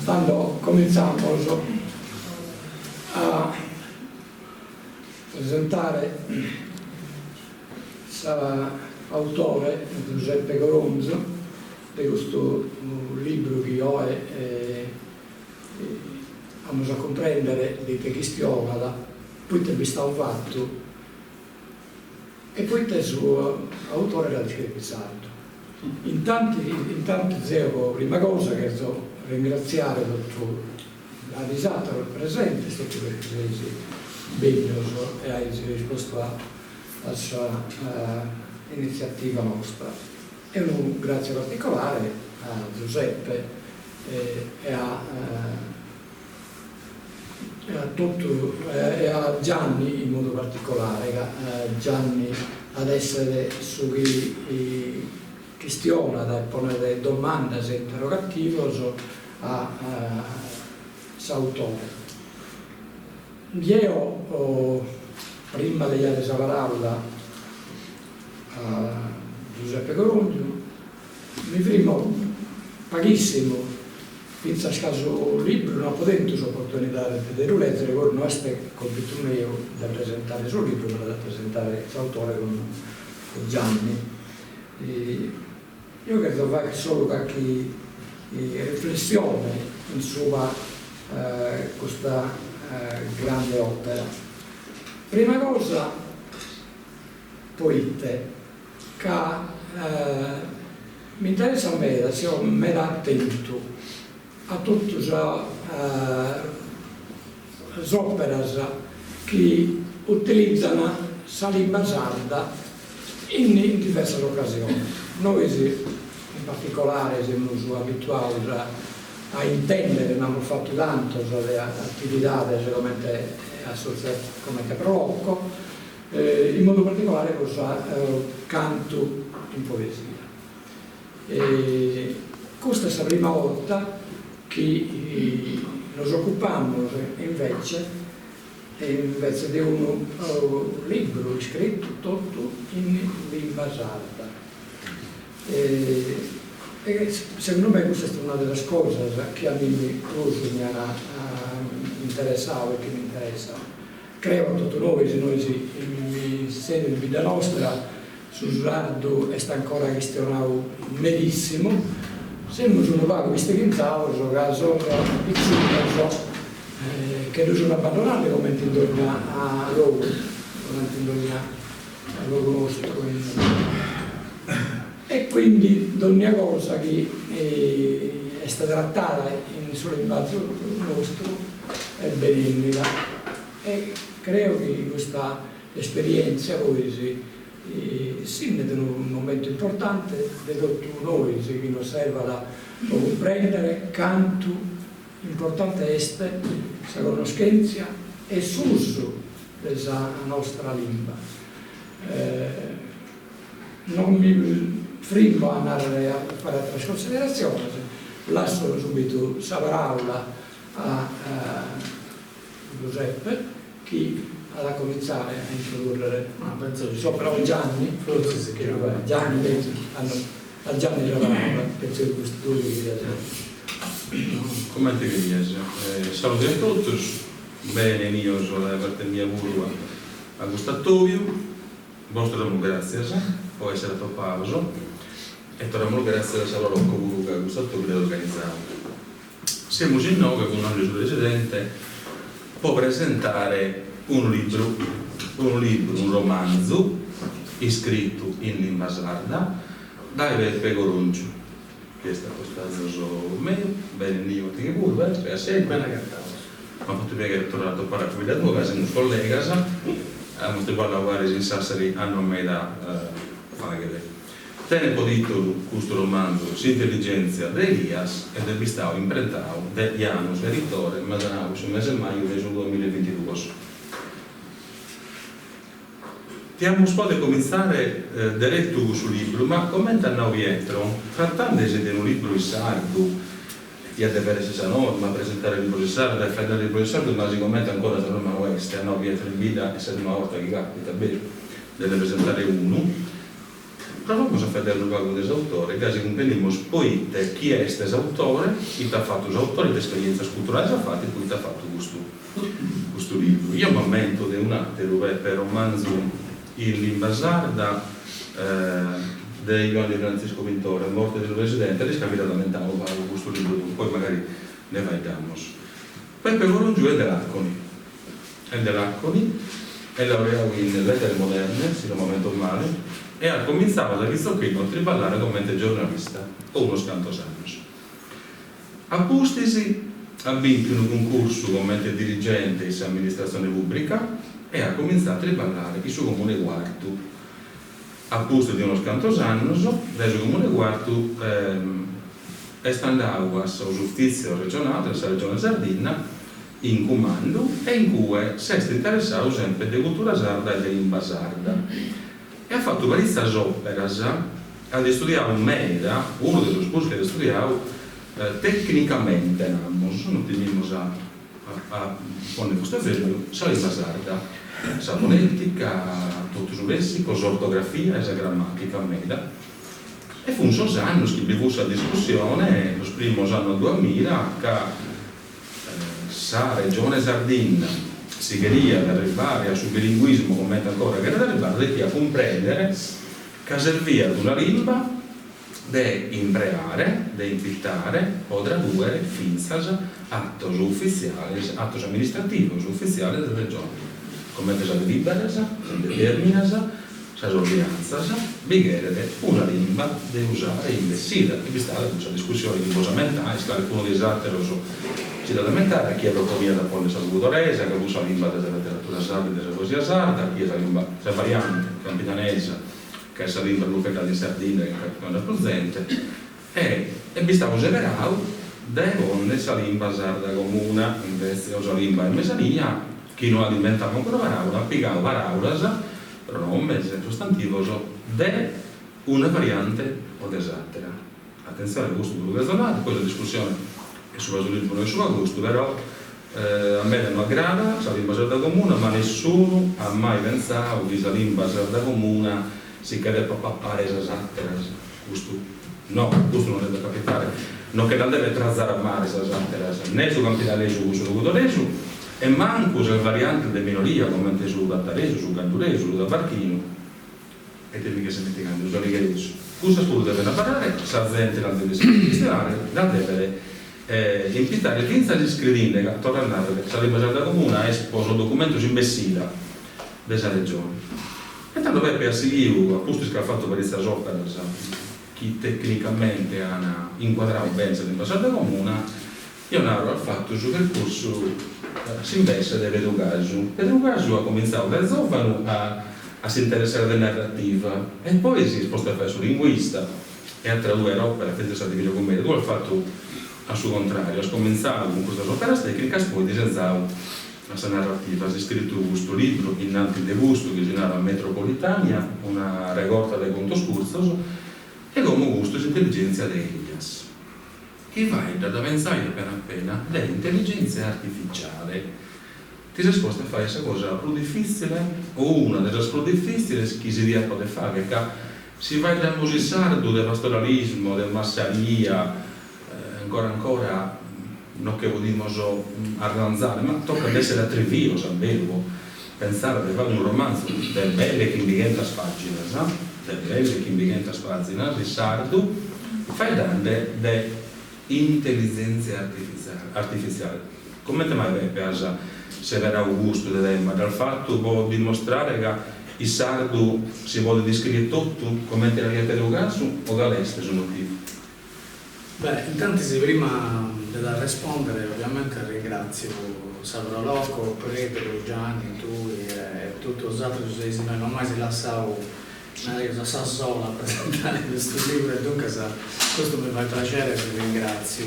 quando cominciamo a presentare l'autore Giuseppe Coronzo di questo libro che io vamos a comprendere di che questione, poi te vi sta un fatto e poi te suo autore era discrepizato. Intanto dicevo, prima cosa che so ringraziare la risata del presente, è stato bello e hai risposto alla sua iniziativa nostra. E un grazie particolare a Giuseppe e a Gianni in modo particolare, Gianni ad essere su chi questiona, da porre domande e interrogativi a l'autore. Io, prima di dare la parola a Giuseppe Coronzo, mi primo pochissimo, penso a caso libro, non ho avuto l'opportunità di vedere leggere, ora non è compito mio da presentare il suo libro, ma da presentare l'autore con Gianni. Io credo fare solo qualche riflessione insomma questa grande opera. Prima cosa, poete, che mi interessa a me, sono meno attento a tutte le opere che utilizzano la lingua sarda in diverse occasioni. Noi in particolare siamo abituati a intendere, abbiamo fatto tanto le attività solamente associate come prolocco, in modo particolare cosa canto in poesia. Questa è la prima volta che ci occupiamo invece di un libro scritto tutto in lingua sarda. Secondo me questa è una delle cose che a me mi ha interessato e che mi interessa. Credo tutto noi, se noi in vita nostra, su sardo è ancora questionato benissimo, se non sono vago queste quintali, sono piccoli, che non sono abbandonati come intorno a loro, come intorno a loro nostro. E quindi ogni cosa che è stata trattata solo in base nostro è benevolosa e credo che questa esperienza voi è un momento importante di tutti noi che vi osserva da comprendere canto importante è la conoscenza e l'uso della nostra lingua. Non mi frimo a andare a fare altre considerazioni, lascio subito la parola a Giuseppe che ha da cominciare a introdurre. Però Gianni, forse si chiama Gianni, a Gianni la parola, penso che questo Come ti chiesi? Saluto a tutti, bene, io sono da parte mia burua a Gustatuvio, vostro grazie, può essere troppo e torniamo grazie alla sala Rocco Guru che ha Gustatuvio organizzato. Siamo in nove con un anno precedente, può presentare un libro, un romanzo scritto in lingua sarda da Giuseppe Coronzo, che è stato su me, bene io ti curva, per sempre ma ha fatto bene che è tornato a parlare con la tua, siamo colleghi, abbiamo parlato in Sassari a nome da fare. Tene titolo questo romanzo S'intelligenza di Elias ed è vistato imprentato da Janus editore Madanao sul mese maggio del 2022. Stiamo a cominciare diretto sul libro, ma commenta noi dietro, trattandosi di un libro in sardo, di avere questa norma, presentare il libro in sardo, fare il libro in sardo, ma si commenta ancora la norma questa, a noi dietro in vita, e se una volta che capita bene, deve presentare uno. provamos a vedere un vago dell'autore, casi venimos poi chi è questo autore, chi ha fatto l'autore, le esperienze culturali ha fatto e poi ha fatto questo libro. Io mi ammento di un altro per romanzo in lingua sarda di Ioanni Francisco Vintore, morte del presidente, e scambia da mentavo questo libro, poi magari ne vediamo. Peppe Gorongiù è dell'Arconi, è laureato in lettere moderne, se non mi momento male, e ha cominciato da questo qui a triballare come giornalista o uno scantos anni. A Pustisi ha vinto un concorso come dirigente in amministrazione pubblica e ha cominciato a triballare il suo comune quarto. A Pustisi di uno scantos anni, del suo comune quarto è stato al giustizio regionale della regione Sardegna in comando e in cui si è interessato sempre di cultura sarda e di lingua sarda e ha fatto varie opere, ha studiato meglio, uno dei corsi che ha studiato tecnicamente, non teniamo a fare questo esempio, la lingua sarda, la fonetica, tutto il lessico, l'ortografia e la grammatica meglio. E fu un anni che vi fu questa discussione, lo primo anno 2000, che la regione Sardegna si queria arrivare sul bilinguismo come ancora che era arrivare a comprendere che serviva ad una lingua di impreare, di invitare o tradurre finzas attos ufficiali, attos amministrativos ufficiali della regione, come che si libera, si determina, si ordinanza, bighere una lingua da usare in vestita, e vi sta la discussione linguosamentale, qualcuno di esatto ci da lamentare, chi è l'autonomia da Ponte Salvadorese, che usa la lingua della letteratura sarda e della poesia sarda, chi è la lingua della variante campidanese, che è la lingua locale di Sardegna che non è presente, e vi stavo generando delle donne la lingua sarda comune, invece la lingua in mesanina, chi non alimentava ancora paraula, piccava paraulas, pronomes, sostantivos, de una variante o desattera. Attenzione al gusto più ragionato, poi la discussione è sulla sviluppo e sulla gusto, però a me non aggrada la lingua sarda comune, ma nessuno ha mai pensato che la lingua sarda comune si chiede proprio a pare esattera. No, questo non deve capitare, non che non deve trazzare a mare esattera, né su campidanese, su gudonese, e manco se variante di minoria come su battarese, su canturese, su barchino, e te mica se metti canto, su righereso. Questo solo deve parlare, la gente non deve sistemare, non deve invitare finza di scrivere che tornare che sarebbe stata comune a sposo documento in Messina della regione. E tanto Peppe ha seguito, appunto che ha fatto per questa opera, chi tecnicamente ha inquadrato bene la lingua sarda comune, io ho fatto il suo percorso si investe dell'educaggio. L'educaggio ha cominciato da giovane a si interessare della narrativa e poi si è sposta a fare su linguista e a tradurre opere senza stare di commedia. Tu hai fatto al suo contrario, ha cominciato con queste opere tecniche e poi disegnato la sua narrativa. Ha scritto questo libro in anti de gusto che si chiama Metropolitania, una raccolta dei contos cursos e come gusto l'intelligenza dei Elias. Che va da pensare appena dell'intelligenza artificiale. Ti risposta a fare questa cosa più difficile o una delle più difficili che si riesce a fare, che si va dal musicardo, del pastoralismo, del massaria, ancora non che vogliamo arranzare, ma tocca ad essere attrevito, sapevo, pensare di fare un romanzo del belle che inventa pagine, del belle che inventa pagine, di sardo, fai delle intelligenza artificiale. Come te mai piace Severo Augusto dal fatto può dimostrare che il sardo si vuole descrivere tutto come te la via per un caso o dall'estero sono motivi? Beh, intanto prima di rispondere ovviamente ringrazio Salvo Loco, Pedro, Gianni, tu e tutti gli altri che non mai si lasciano una cosa sola a presentare questo libro e dunque questo mi fa piacere e vi ringrazio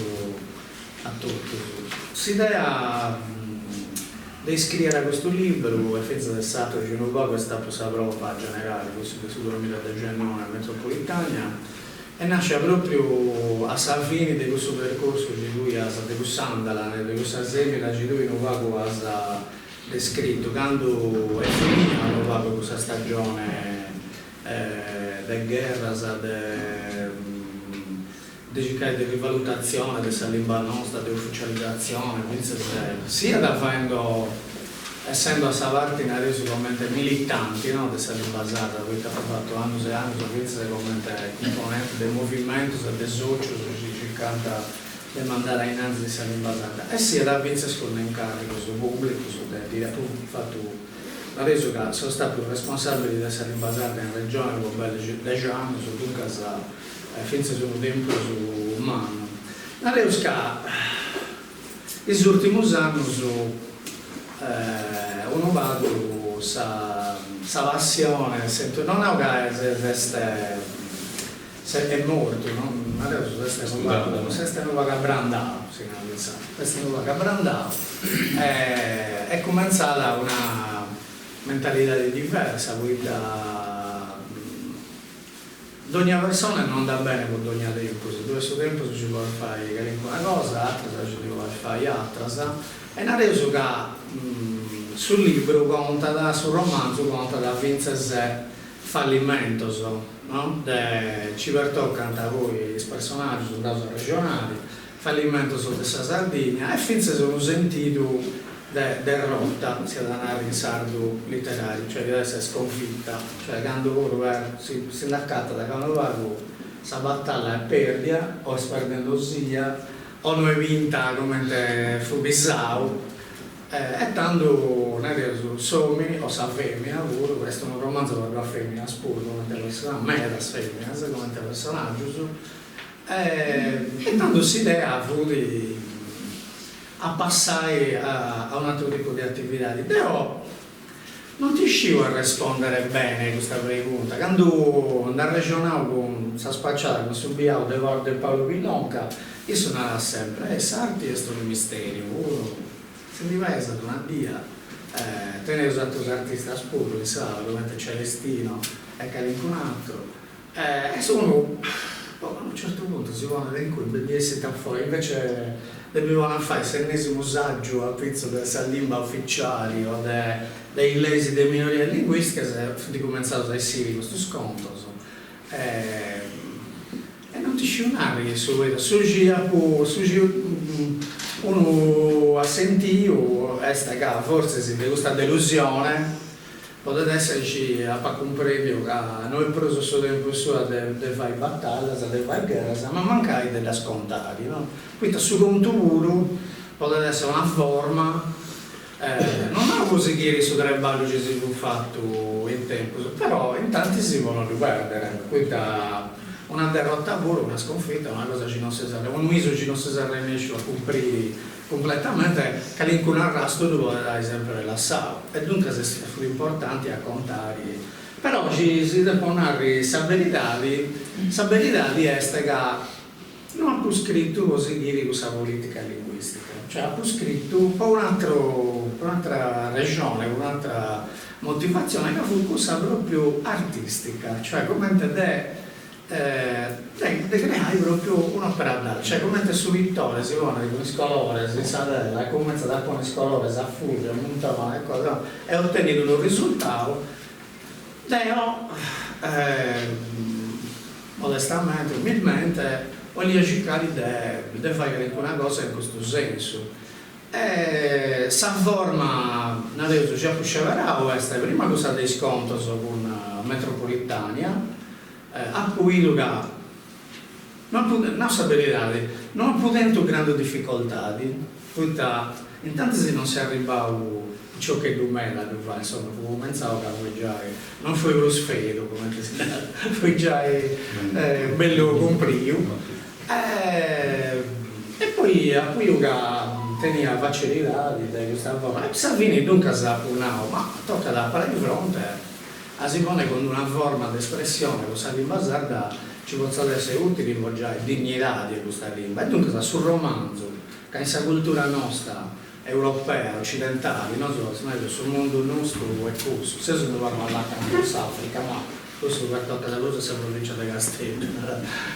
a tutti. L'idea di scrivere questo libro è finita del stato di Ginugo, che è stata la prova generale, questo che su 2000 del Genone metropolitana, e nasce proprio a fine di questo percorso che lui ha descritto, di questa semina che lui non ha descritto, quando è finita questa stagione de guerras, di rivalutazione della lingua nostra, di ufficializzazione, sia essendo a Savarti sicuramente militanti, no, della lingua sarda, perché hanno fatto anni e anni, sicuramente componenti del movimento, del socio, si canta di mandare innanzi della lingua sarda. E sia da Vince con l'incarico sul pubblico, dire tu fatto adesso che sono stato responsabile della lingua sarda in regione con belle 10 anni, su dunque finché sono tempo su umano. Adesso che negli ultimi anni uno va sa passione, sento non è che è morto, no? Adesso questo è nuovo che brandato, questo è nuovo che brandato, è cominciata una mentalità diversa, quindi ogni persona non va bene con ogni tempo, se questo tempo si può fare una cosa, altra si può fare altra, e adesso che sul libro conta, sul romanzo conta da vincere fallimento, no? Ci pertoccano a voi i personaggi sul caso regionale, fallimento su questa Sardegna e finché sono sentito derrota, sia da andare in sardo letterario, cioè deve essere sconfitta, cioè quando loro si indaccata da quando loro questa battaglia è perdia o è perdendo sia o non è vinta come fu Bissau. E tanto sommi o sa femmina pure, questo è un romanzo per la femmina spuro come personaggio, mera femmina come personaggio, e tanto si idea fu di passare a un altro tipo di attività, però non ti riuscivo a rispondere bene a questa pregunta. Quando da regionale con questa spacciata con subiavo del Paolo Pillonca, io suonavo sempre, sarti è un mistero, se mi è stata una dia, tenere usato un artista spuro, come Celestino e Calincunato, e sono, a un certo punto si vanno in cui di essere fuori, invece dobbiamo fare l'ennesimo saggio a pezzo della lingua ufficiale o dei lesi delle minorie linguistiche, di cominciato dai siri questo sconto. E non ti scionare su uno ha sentito che forse si deve questa delusione potrebbe esserci a un premio che noi abbiamo preso solo tempo suo di fare battaglie, di fare guerra, ma mancare delle scontati, no? Quindi su conto potrebbe essere una forma, non è così che su Treballo ci si è fatto in tempo, però in tanti si vogliono riperdere, quindi una derrota pure, una sconfitta, una cosa ci non si sa, un miso ci non si sa riesce a comprire completamente, che l'incun arrasto dove dare sempre rilassato, e dunque sono importanti a contare, però ci si deve porre sabellità è che non ha più scritto così dire questa politica linguistica, cioè ha più scritto per un'altra regione, per un'altra motivazione che fu cosa proprio artistica, cioè come creare proprio un'opera d'arte, cioè come su Vittore si pone con scolore, si sadella, e comincia da con scolore, si affuggia, montava e cose, e ottenere un risultato, io modestamente, umilmente, voglio cercare di fare una cosa in questo senso. Sa forma, adesso già pusceverà questa, prima cosa dei sconti con Metropolitania, a cui non sapere, non potendo grandi difficoltà, intanto se non si arriva a ciò che domena, insomma, pensavo che non fu lo sfero, come si dice, fu già bello comprivo, e poi a cui tenia facilità di questa forma, e Salvini dunque sapunavo, ma tocca da fare di fronte. Si pone con una forma di espressione, questa lingua sarda ci possono essere utili per già dignità di questa lingua. E dunque sul romanzo, che in questa cultura nostra, europea, occidentale, non so, sul mondo nostro è questo. Se non dobbiamo parlare anche in Africa, ma questo per tocca da cosa siamo provincia di Castello.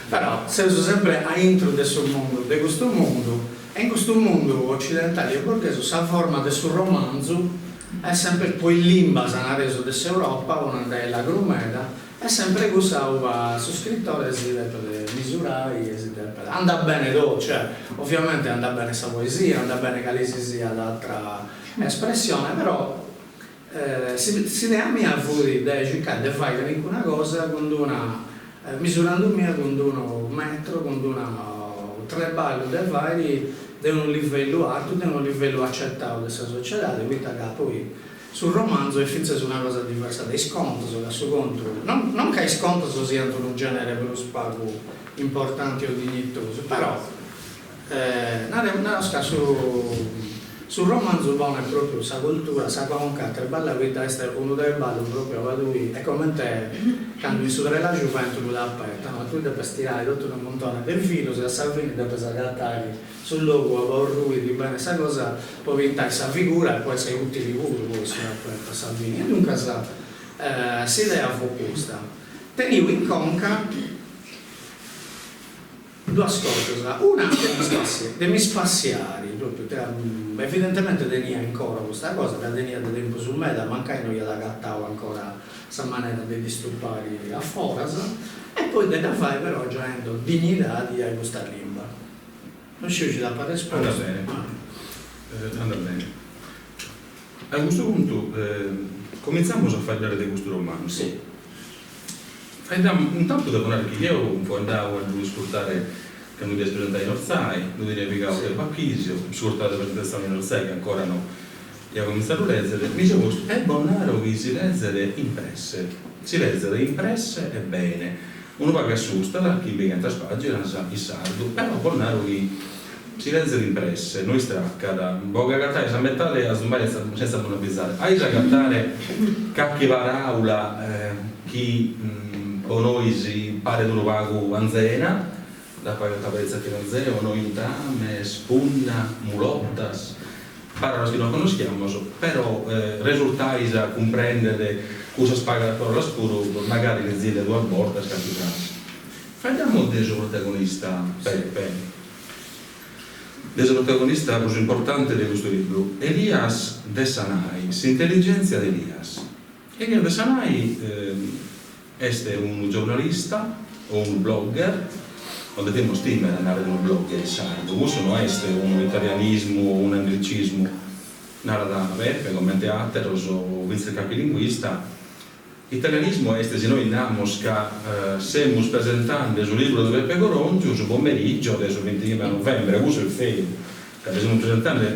Però se sono sempre a intro di questo mondo, e in questo mondo occidentale e borghese, questa forma del sul romanzo è sempre poi l'imba adesso dell'Europa, una della grumeda, E sempre usava su scrittore si deve misurare, si deve andare bene cioè ovviamente andava bene questa poesia, andava bene che si sia l'altra espressione, però si deve mia fuori di cercare di fare una cosa con una misurando mia con uno metro, con una treballo di vari di un livello alto, di un livello accettato della società, di cui poi sul romanzo è finito su una cosa diversa dai sconti, da su contro. Non che i sconti siano un genere per lo spago importante o dignitoso, però sul romanzo buono è proprio questa cultura, questa conca, che bella vita è uno dei balli proprio a lui, è come te, quando in sudare la gioventù l'ha aperta, no? Tu devi stirare tutto un montone del filo, se a Salvini devi sagattare sul logo, a lui di bene questa cosa, poi diventare questa figura e poi sei utile pure se aperta Salvini. E dunque si idea fu questa. Tenivo in conca due cose, una dei spaziari, proprio, evidentemente tenia ancora questa cosa, che tenia del tempo su me, da mancare non gli adattavo ancora questa maniera di disturbare a Foras, e poi da fare però già dignità di questa lingua. Non ci da fare risposta. Anda bene. Anda bene. A questo punto cominciamo a parlare di questo romanzo. Sì. Intanto devo dire che io un po' andavo a ascoltare che non devi presentare in Orsai, non devi piegare il Bachisio, ascoltare la presentazione in Orsai che ancora no. Io ho cominciato a leggere, mi dicevo, è buono che si leggere impresse, si leggere impresse è bene, uno va che assusta da chi viene a pagina, il sardo, però buono che si leggere impresse, noi stracca da boga gattare, a metà a sbagliare senza non avvisare, hai già gattare cacchiva aula chi o noi si pare di un vago anzena, da pagare caparezza che non zero, o noi intame, spunna, mulottas, parole che non conosciamo, però risultai a comprendere cosa spaga per la scuro, magari le zile due volte capitano. Facciamo del protagonista Peppe, del protagonista così importante di questo libro, Elias de Sanai, intelligenza di Elias. Elias de Sanai è un giornalista o un blogger, o dobbiamo stimare andare da un blogger sardo, questo non è un italianismo o un anglicismo, nada da Peppe come teatro o vice capilinguista. Italianismo è se noi andiamo a siamo presentando il libro di Peppe Goroncio su pomeriggio, adesso 29 novembre, questo è il feio, che stiamo presentando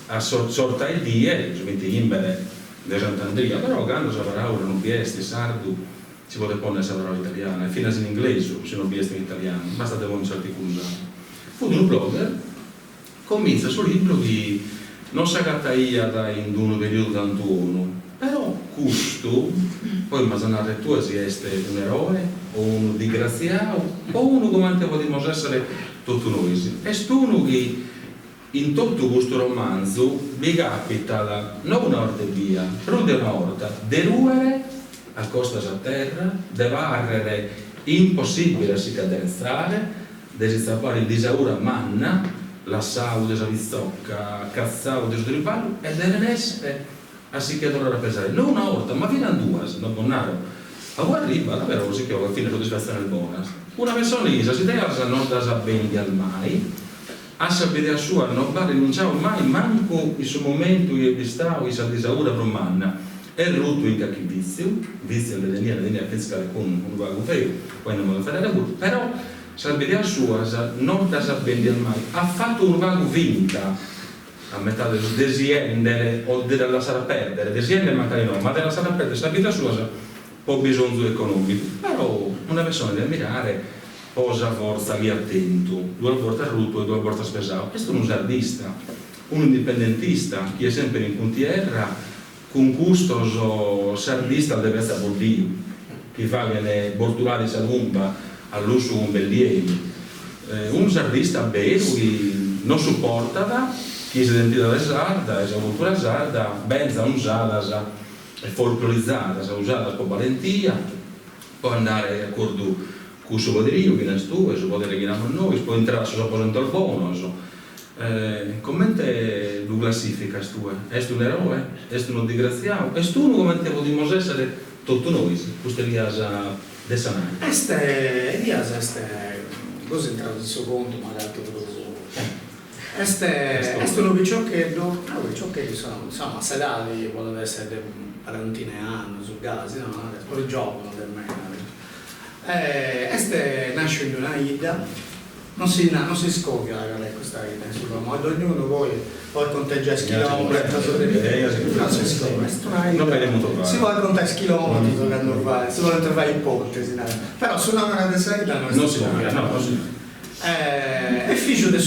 a sorta il dia, su 29 di Sant'Andrea, però quando si parla non biesti sardo, si vuole porre la parola italiana, fino in inglese se non biesti in italiano, basta devo un certo accusare. Fu un blogger, comincia sul libro che non si agattaia da in un periodo tanto però questo, poi immaginate tu se siete un eroe, o un disgraziato, o uno come potremmo essere tutti noi. È uno che in tutto questo romanzo vi capita non una orta via, però di una orta, deruere a costa a terra, di varrere impossibile si cadenzare, di stappare il disaura manna, la saude, la vizzocca, cazzau, del tripalo, e deve essere a si chiedono a pesare, non una volta, ma fino a due, non buonaro. A voi arriva, davvero così che alla fine soddisfazione è buona. Una persona si deve non da sapere al mai, a sapere a sua, non va rinunciare mai, manco il suo momento che vi stavo, il disaura per manna. È rotto in qualche vizio le linee fiscali con un vago feo, poi non me lo fare lavoro, però sapere a sua, non da sapere al mai, ha fatto un vago vinta. A metà del desiendere o della lasciare perdere, desiendere magari no, ma della lasciare perdere la vita sua può bisogno economico, però una persona deve mirare posa forza lì attento, due volte rutto e due volte spesato. Questo è un sardista, un indipendentista che è sempre in puntiera, con gusto sardista deve essere vuol Dio, che fa viene bortulare salumba all'uso un bellieri, un sardista vero che non supporta chi si identità sarda, la cultura sarda, benza usata, è folclorizzata, usata con valentia, può andare d'accordo con il suo poderio, che ne stu, il suo potere che abbiamo noi, può entrare sul suo posento al buono. Come lo classifica tu? È un eroe? È uno disgraziato? È uno come potremmo essere tutto noi, questo Elias de Sanai. Elias così entrato il suo conto, magari questo lo picciochetto, sono insomma sedati, vogliono essere parentine anni su gasi, no? Poi giocano del meno. Nasce in una ida, non si scoppia questa ida, insomma, ognuno poi conteggia chilometri, non si scoppia, si vuole contare chilometri, si vuole trovare ipotesi, però su una ora di salita non si scoppia. È figlio di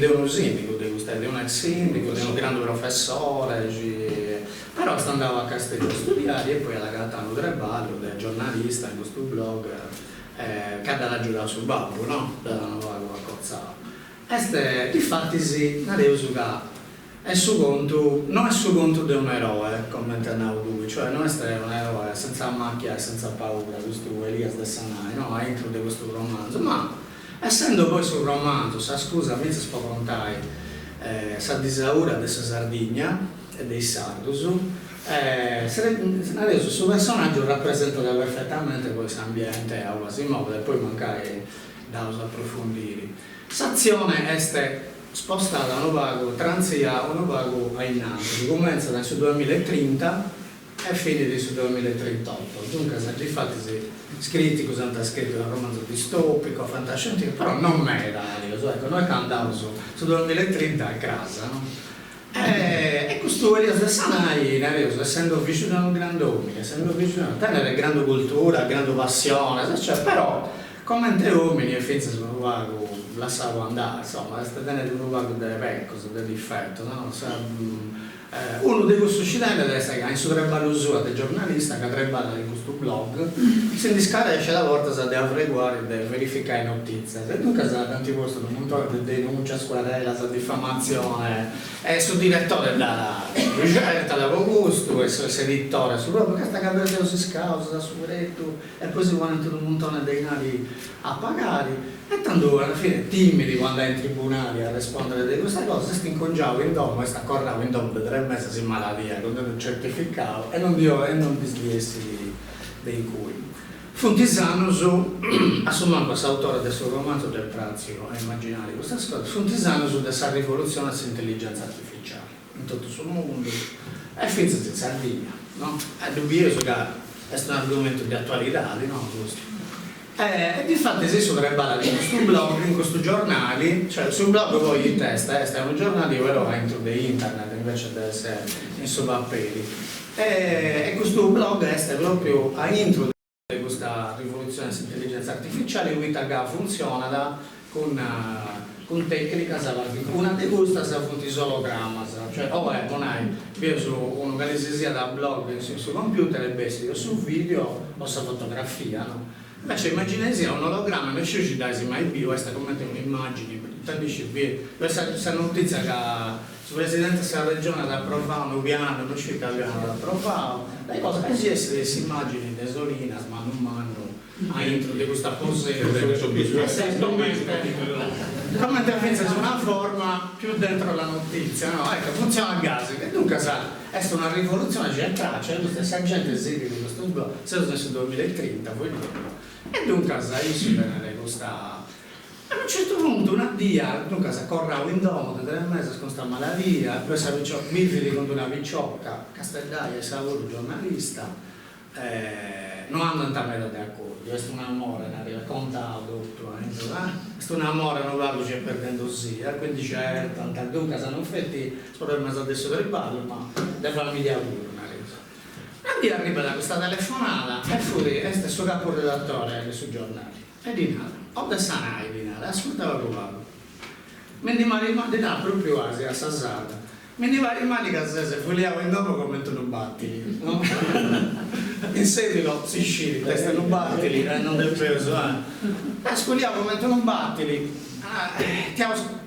uno sindaco, di un ex sindaco, di un grande professore, però andava a Castello a studiare e poi alla Gaetano Treballo, da giornalista in questo blog, che ha giocato sul babbo, no? Da nuova Cozzava. Difatti sì, è suo conto, non è suo conto di un eroe, come intendavo lui, cioè non è un eroe senza macchia e senza paura, questo Elias de Sanai, no? All'interno di questo romanzo, ma essendo poi sul romanzo, scusa, mi si può contare, sa disaura della Sardegna e dei Sardus, il suo personaggio rappresenta perfettamente poi questo ambiente a Asimov e poi mancare da approfondire. L'azione è spostata a un vago, transia un vago a innanzi, comincia dal 2030 e fine sul 2038. Dunque, infatti, scritti così hanno scritto un romanzo distopico, fantascientifico, però non medaglio, ecco, noi cantiamo su 2030 a casa, no? E questo Elias de Sanai, essendo vicino a un grande uomo, essendo vicino a tenere grande cultura, grande passione, cioè, però come te uomini e finza sono vago, lasciavo andare, insomma, tenere un vago delle vecchie, del difetto, no? Uno di questi studenti deve essere in suo trebalo suo del giornalista che trebala in questo blog, si indiscaresce la volta se deve averiguare e deve verificare notizie. Se tu casa tanti posti un montone di denuncia, squadrella, sa diffamazione, è suo direttore da ricerca, da Augusto, e suo editore, su proprio che sta capendo si scausa, su retto, e poi si vuole un montone dei denari a pagare. E tanto alla fine timidi quando è in tribunale a rispondere di queste cose, si incongiavo in domo e sta correndo in domo per 3 mesi in malattia, con un certificato e non disgliessi dei cui. Funtisano su, assumendo questo autore del suo romanzo del Prazio a immaginare queste cose, funtisano su questa rivoluzione dell'intelligenza artificiale in tutto il mondo e finché in Sardegna, no? È dubbioso che è un argomento di attualità, no? E infatti si sovrebala in questo blog, in questo giornale, cioè sul blog voi in testa, è un giornale però dentro di internet invece di essere in sovrappelli. E questo blog è proprio a intro di questa rivoluzione dell'intelligenza artificiale, che funziona con tecnica, una di queste si fa isologramma, cioè non hai preso un'organizzazione da blog sul computer e besti su video o su fotografia, no? Invece immaginesi un ologramma, invece ci dai mai più, questa come un'immagine, questa notizia che il Presidente della Regione ha approvato un piano, non c'è italiano da approvare, le cose che esistono queste immagini desolina, mano a mano, all'intro di questa posseria, come intervenza su una forma più dentro la notizia, no? Ecco, funziona a gas, e dunque è una rivoluzione, c'è traccia, la stessa gente segue di questo blog, se lo stesso 2030, voi dirlo. E dunque si viene questa. A un certo punto una dia, dunque correva in domo da 3 mesi con questa malattia, poi si avvicina bifidi con una picciocca, Castellaia, Sauro, giornalista, non hanno tanto di accordo, è un amore, ne raccontato, è un amore, non va c'è perdendo sì, quindi c'è tanta, dunque se non fetti, spero che adesso del ballo, ma le famiglie auguro. E arriva da questa telefonata e fuori è stesso caporedattore sui giornali e di nada, ho da Sanai di nada, ascoltava rubato mi di nada proprio Asia, Sassata mi diva rimani che se vogliamo in dopo come tu non batti, no? In seguito si sciri, testa non battili, non del peso, ascoltiamo come tu non battili,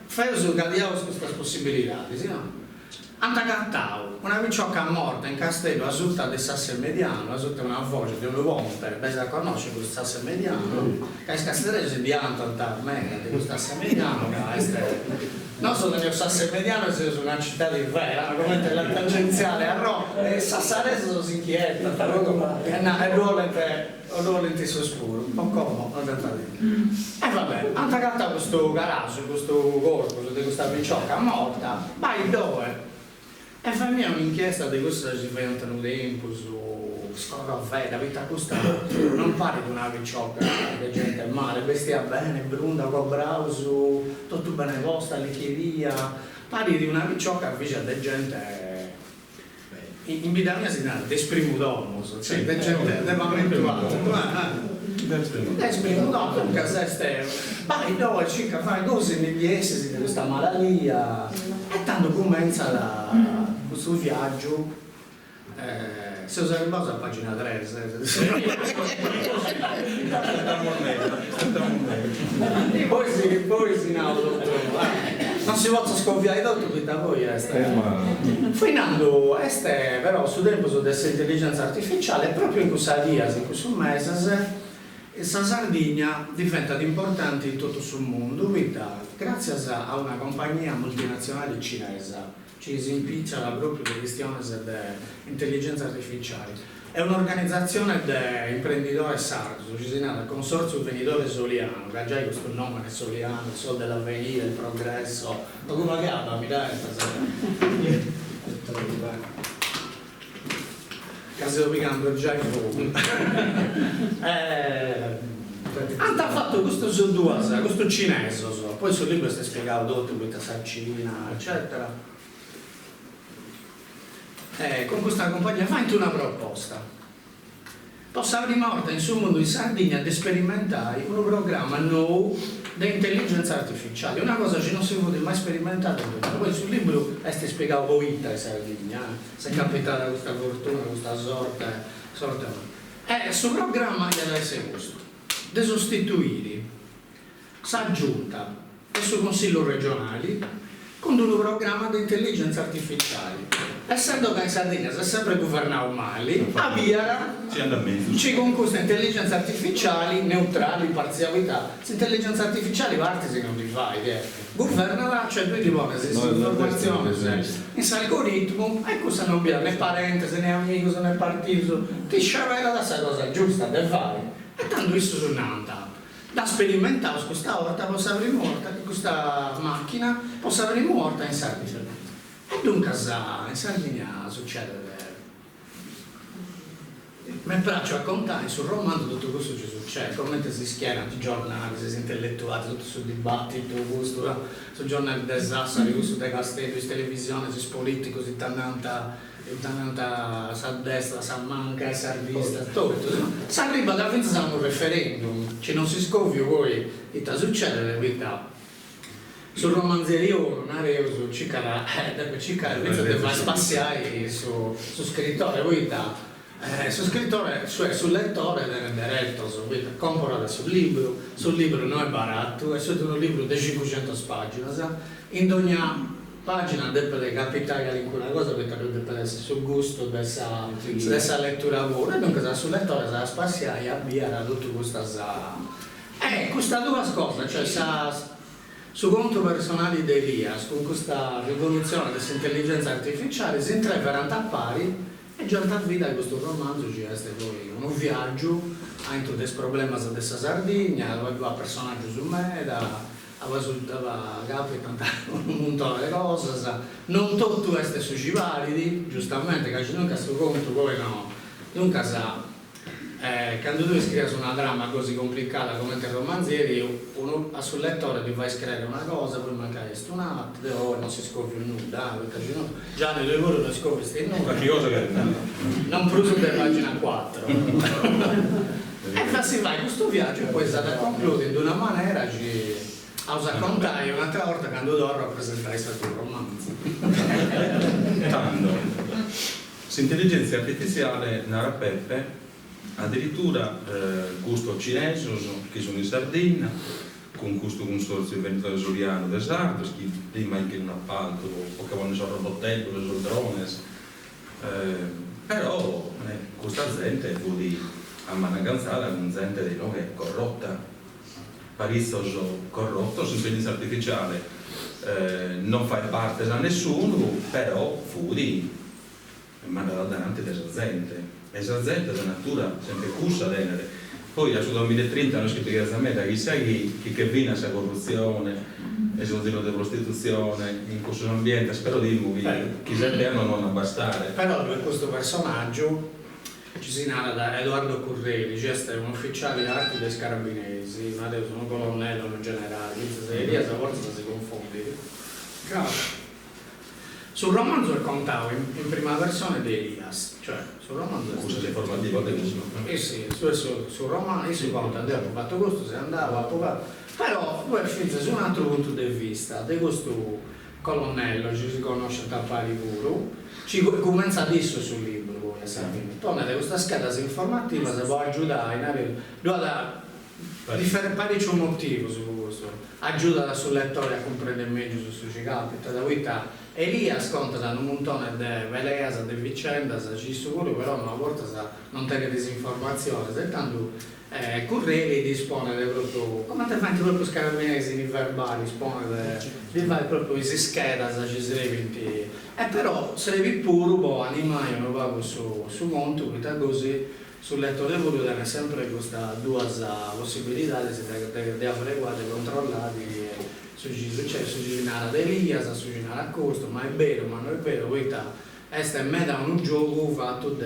fai uso che abbiamo queste possibilità, sì no? Antacattavo, una picciocca morta in castello, assolta del sasse mediano, assolta una voce di un uomo per conoscere questo sasse mediano, che è castello di Antanta, di questo sasse mediano, che è No, sono nel Sasse Mediano e sono una città di vera, come la tangenziale a Roma, e Sassarese sono si inquieta, e ruolente sospuro, un po' comodo, non da dire. E vabbè, hanno tagato questo garage, questo corpo di questa picciocca morta, vai dove? E fa mia un'inchiesta di questo che si fa un tempo su scorra vera, vita questa non pare di una picciocca di gente male, vestia bene, brunda, con brauso, tutto bene posta, licchieria, pare di una picciocca invece di gente in vita mia si chiama desprimudomo, cioè di gente desprimudomo, un caseste, vai dove circa fai cose migliesi di questa malattia e tanto comincia questo viaggio. Se usa il base a pagina 3 poi si nauto non si può scoppiare tutto che da voi finando però su tempo su questa intelligenza artificiale proprio in questa via in questo mese questa Sardegna diventa importante in tutto il mondo grazie a una compagnia multinazionale cinese ci si impiccia proprio le questioni dell'intelligenza artificiale. È un'organizzazione di imprenditori sardi, ci si chiama il Consorzio Venitore Soliano, che ha già questo nome è Soliano, il Sol dell'Avvenire, il Progresso, ma come chiama? Mi dai? Caso picando già in fuoco. Hanno fatto questo su due, questo cinese, poi sul libro si è spiegato tutto, questa saccina, eccetera. Con questa compagnia fai una proposta. Posso aprire morta in suo mondo in Sardegna ad sperimentare un programma nuovo di intelligenza artificiale, una cosa che non si può mai sperimentare. Poi sul libro è spiegato voi in Sardegna, se è capitata questa fortuna, questa sorte. Sul programma gli adesso questo, di sostituire sa giunta e sul consiglio regionale con un programma di intelligenza artificiale. Essendo che in Sardegna si è sempre governato male, a Biara ci con queste intelligenze artificiali neutrali, parzialità. Se intelligenza artificiale partisi non li fai, governala, cioè tu ti poni informazioni in algoritmo e questo non viene né parentesi né amico né partito, ti sciavera da questa cosa giusta da fare. E tanto questo su un'anta. Da sperimentare su questa orta, posso aprire morta, questa macchina posso aprire morta in Sardegna. E dunque in Sardegna succede mi piace raccontare sul romanzo tutto questo che succede, come si schierano i giornali, si intellettuati, tutto sul dibattito, sui giornali del Sassari, questo dei castelli, su televisione, su politico, su tanta sa destra, sa manca, sa vista, tutto. Si arriva da finta a un referendum, cioè non si scovia poi, che succede la verità. Sul romanzerio non avevo su Cicara, invece deve spaziare su scrittore, su scrittore, cioè sul lettore deve diretto, compra sul libro non è barato, è solo un libro di 500 pagine, in ogni pagina deve capitare una cosa perché deve essere sul gusto della lettura pure, dunque sul lettore si spaziare e avviare tutto questa queste due cose, cioè su conto personale di Elias, con questa rivoluzione dell'intelligenza artificiale, si intreverano a pari e già la vita di questo romanzo ci è poi un viaggio entro dei problemi della Sardegna, aveva personaggi su me, aveva capito un montone di cose, non tutto questo su Civalidi, giustamente, che non che su conto poi no, dunque quando tu scrivi su una trama così complicata come il romanzieri, uno sul lettore ti vai a scrivere una cosa, poi manca un'altra, o non si scopre nulla, perché già nel lavoro non scopri queste nulla. Non più sulla pagina 4. E si va in questo viaggio e poi è stato concluso in una maniera che a raccontare un'altra volta quando dovrò rappresentare questo romanzo. Tanto, l'intelligenza artificiale nella Peppe addirittura questo cinese che sono in Sardegna con questo consorzio Venitore Soliano del Sardo che prima anche in un appalto o che vanno sul robottello, sul drones però questa gente vuol dire a Managanzala una gente di noi corrotta Parisso corrotto su intelligenza artificiale non fai parte da nessuno, però fudi e manda davanti della gente. E la gente è natura sempre cussa tenere. Poi nel 2030 hanno scritto chiaramente chissà chi che viene questa corruzione, il giro di prostituzione in questo ambiente, spero di chi se non abbastare. Però per questo personaggio ci si narra da Edoardo Currelli, cioè è un ufficiale d'arti dei carabinieri, ma adesso un colonnello, un generale, se Elias a volte si confonde. Sul romanzo è contato in prima versione di Elias, cioè sul romanzo è informativo sul romanzo si conta, abbiamo fatto questo, se andava però poi finita su un altro punto di vista di questo colonnello, ci si conosce a Tappari puro, ci comincia adesso sul libro, voi sapete, torna da questa scheda informativa, se può aiutare, parecchio motivo su questo, aiuta sul lettore a comprendere meglio su ci capita, da vita Elias conta da un montone di veleas, di vicende, ci sicuro, però una volta non tiene disinformazione, tanto Currelli dispone proprio, come te fai proprio scarabinesi in verbali, dispone di fare proprio queste schede, ci si però se devi pure, animare non va su conto, così sul lettore pure deve sempre questa due possibilità di averiguare, controllare su ci successo, su Ginara di Elias, su Ginara a costo, ma è vero, ma non è vero, questo è meta un gioco fatto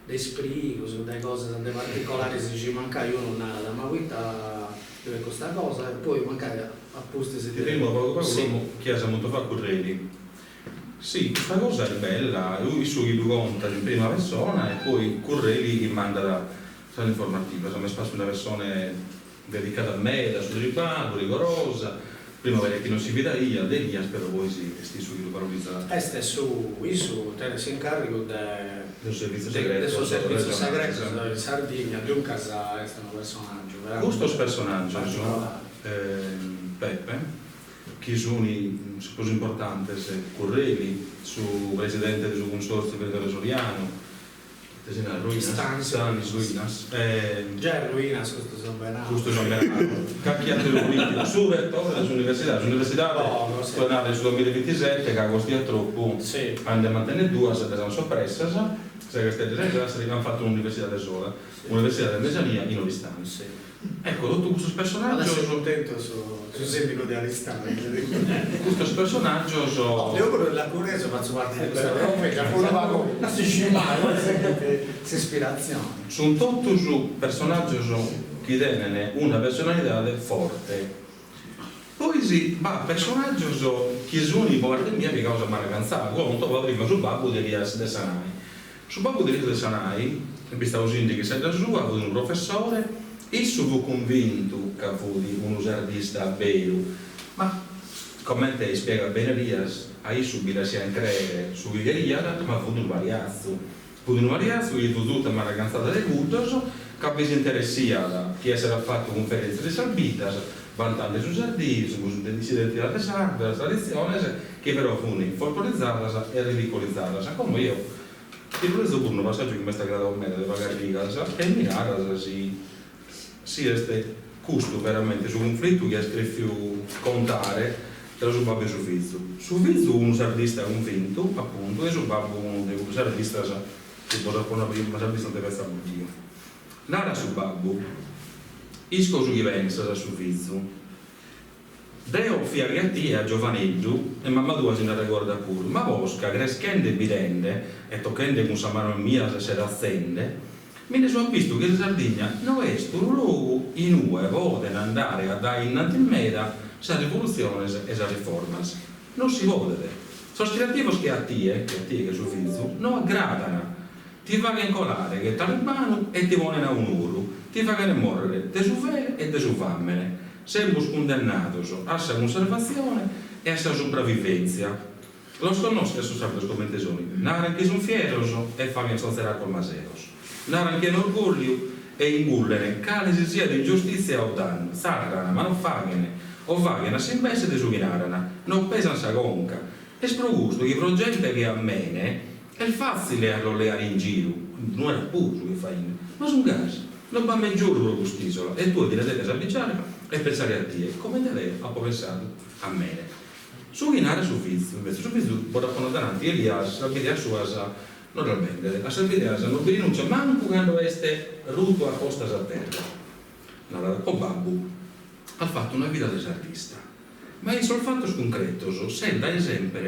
dei sprighi, delle cose, delle particolari, se ci manca io non nada, ma dove questa cosa e poi magari apposta si deve... chiesa molto fa Currelli. Sì, questa cosa è bella, lui su chi conta in prima persona e poi Currelli che manda l'informativa, insomma è una versione dedicata a me, da sudripato, rigorosa, prima che non si veda io, Elias, però poi si su chi lo valorizza. Questo è su si incarico del servizio segreto in Sardegna, di un caso è un personaggio. Questo personaggio, Peppe, che sono così importante, Currelli, su presidente del consorzio Veneto Soriano, Stanis Ruinas, già Ruinas, questo sono Benato, cacchiato su rettore dell'università, quella del 2027 che a costi troppo andiamo a mantenere due, se sono soppressa, se abbiamo fatto un'università da sola, un'università della Mesania in Oristano. Ecco, tutto questo personaggio. Sono contento sul sindaco di Oristano. Questo personaggio io quello della Cureso faccio parte di questa si ispirazione. Sono tutto su personaggio che tiene una personalità forte. Poi si va personaggio che sono i porti mia per causa maracanzata, come ho prima sul babbo di Elias De Sanai. Sul babbo di Elias De Sanai, mi stavo dicendo che sei da su, ha avuto un professore. Esso fu convinto che fu un usardista vero, ma come te spiega bene Elias, a esso bila si credere su che Elias, ma fu un variazzo. Fu un variazzo che fu tutta una ragazzata di culto, che si interessava che essere fatto conferenze di salbitas, vantando i giardini, sulle dissidentità sarde, la tradizione, che però furono folclorizzate e ridicolizzate. Come io, ti ho preso un passaggio che mi sta grado a me, di pagare di casa, e mi narra si è questo veramente su conflitto che è più contare tra su babbo e su figlio. Su figlio un sardista convinto, appunto, e su babbo un sardista che può fare una prima sardista non deve essere motivo. Nara su babbo, isco su chi pensa su figlio. Deo fiagati a giovanetto e mamma tua se ne ricorda pure, ma Bosca crescendo e vidende e toccando con sa mano mia se si razzende. Mi ne sono visto che in Sardegna non è un luogo in cui vogliono andare a dare innanzi in meta la rivoluzione e la riforma. Non si vuole. Sono creativi che a te che suo figlio, non aggradano. Ti fanno incolare che è talebano e ti vogliono a un euro. Ti fanno morire di suvere e di sufammene. Sempre condannato a questa conservazione e a questa sopravvivenza. Lo sconosco su sempre scommettesoni. Non che sono fieri e fanno sozzerare con maseros. Non che in orgoglio e ingullene, cale si sia di giustizia o danno, sarrana, ma non fagane, o vagano se invece di suminarana, non pesano sa conca. E sprogusto che i progetti che a mene è facile a roleare in giro, non è pure che fai, ma sono gas. non va mai giù lo quest'isola, e tu ti devi abbracciare e pensare a te, come te lei ha pensato a me. Su Ghinare su Fizzo, invece, su Fizzo, portano davanti Elias, la vede a sua, non la vendere, a servire a non vi rinuncia manco quando este ruto a costa a terra. O Babbo ha fatto una vita desartista, ma il solfatto concreto, sembra esempio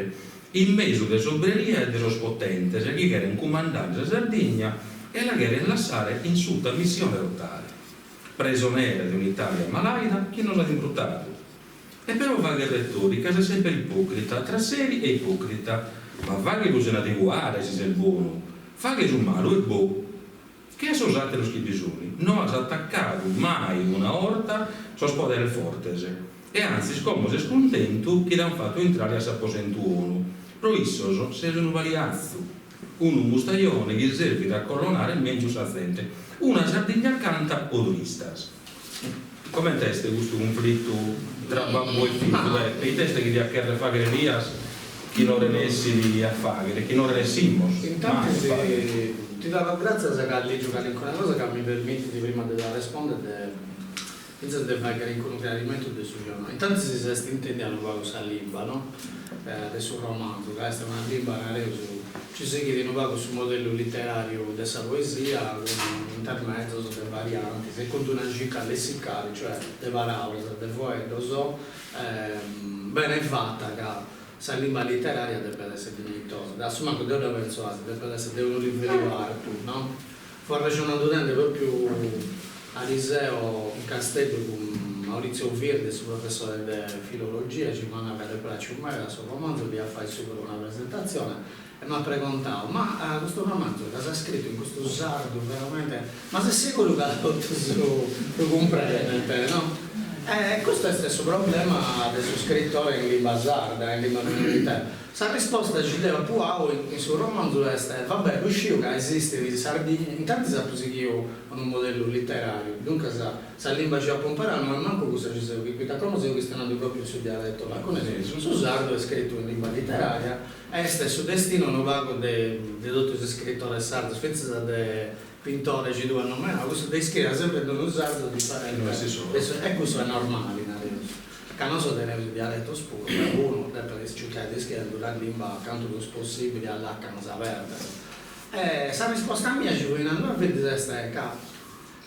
in mezzo delle sombrerie e dello potenti, che erano comandanti a Sardegna e la guerra in lasciare in sutta missione locale, prigioniera di un'Italia malaina che non ha imbruttato. E però va il rettore, che è sempre ipocrita, tra seri e ipocrita, ma va che bisogna adeguare se sei buono, fa che sul malo è buono. Che ha usate lo schibisoni? Non ha attaccato mai una orta su spodere fortese, e anzi, scomodo e scontento che l'hanno fatto entrare a Saposento 1. Proissoso se un valiazzo, un mustaglione che serve da colonare meglio sazzente, una Sardegna canta odoristas. Come teste questo conflitto tra babbo e figlio? I testi che di a che fare Elias, chi non renessi a fare, chi non renessimos. Intanto ti do grazie a lei giocare in una cosa che mi permette di prima di rispondere, penso di fare un chiarimento del suo giorno. Intanto si intende a nuovo la lingua, no? Del suo romanzo, che è una lingua ci si chiede di nuovo sul modello letterario della poesia, un intermezzo delle varianti, secondo una gica lessicale, cioè le parole, del voedo, bene fatta che la lingua letteraria deve essere dignitosa. Adesso manco devo pensare, deve essere un rivelare tutto, no? Fuori ragionando proprio a liceo in Castello con Maurizio Virde, suo professore di filologia, ci mandava per piacere il suo romanzo, vi ha fatto subito una presentazione e mi ha preguntato, ma questo romanzo che ha scritto in questo sardo veramente, ma sei sicuro che l'ha fatto su comprendere, no? Questo è lo stesso problema del suo scrittore in lingua sarda, in lingua minoritaria. La risposta ci deve può in suo romanzo è vabbè, riuscivo che esiste in Sardegna, intanto sapevo che io ho un modello letterario, dunque sa lingua ci può imparare, ma manco cosa ci sei qui, da come sei questionato proprio sul dialetto, ma con esempio, su sardo è scritto in lingua letteraria, e stesso destino non vago di tutto scrittore sardo, spezza de pittore ci devono meno, questo di scrivere sempre in uno sardo differente, e questo è normale, che non so tenere il dialetto spuro, uno deve cercare di scrivere la lingua quanto più possibile all'H non sapere. La risposta mia ci vuole andare a vedere che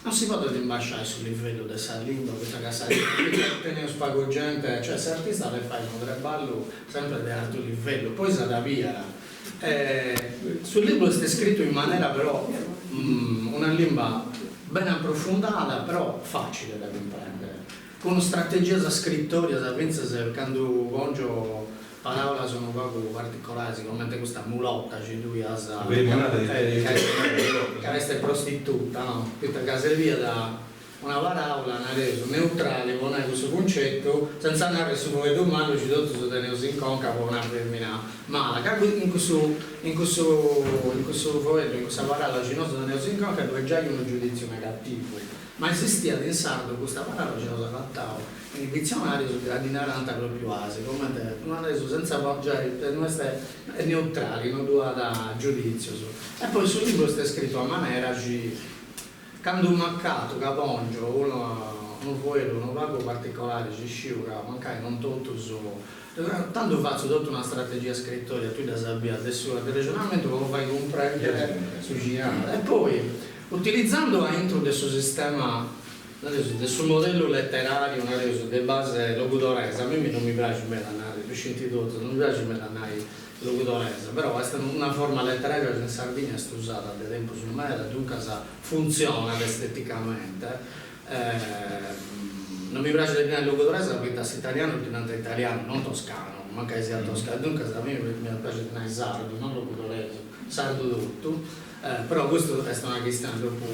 non si può imbasciare sul livello della lingua, questa casa tenere spagogente, cioè se l'artista le fa un ballo sempre di alto livello, poi sa da via. Sul libro è scritto in maniera però una lingua ben approfondata, però facile da comprendere. Con strategia da scrittoria, pensa se quando Bongio parola sono poco particolari, come questa mulotta ci lui ha che resta prostituta, no? Questa che serviva da una parola neutrale con questo concetto, senza andare su voi domani ci tutto su tenere in conca con una femmina mala. In questo foglio, in questa parola ci non tenere in conca dove già hai un giudizio negativo. Ma esisteva in sardo questa parola ce l'ho adattato in dizionario su gradinaranta proprio ase, come non adesso senza poggiare, è neutrale, non dura da giudizio. E poi sul libro è scritto a maniera quando un mancato, capongio, uno vuelo, uno vago particolare, ci scivola, magari non tutto tanto faccio tutta una strategia scrittoria, tu da sabbia adesso del ragionamento lo fai comprendere su girare. E poi utilizzando dentro del suo sistema, del suo modello letterario, di base logudorese, a me non mi piace andare, non mi piace andare logudorese, però questa è una forma letteraria che in Sardegna è usata da tempo su me, dunque funziona esteticamente. Non mi piace definire logudorese perché da italiano è italiano, non toscano, manca sia toscano, dunque a me mi piace definire sardo, non logudorese, sardo tutto. Però questo è una questione dopo.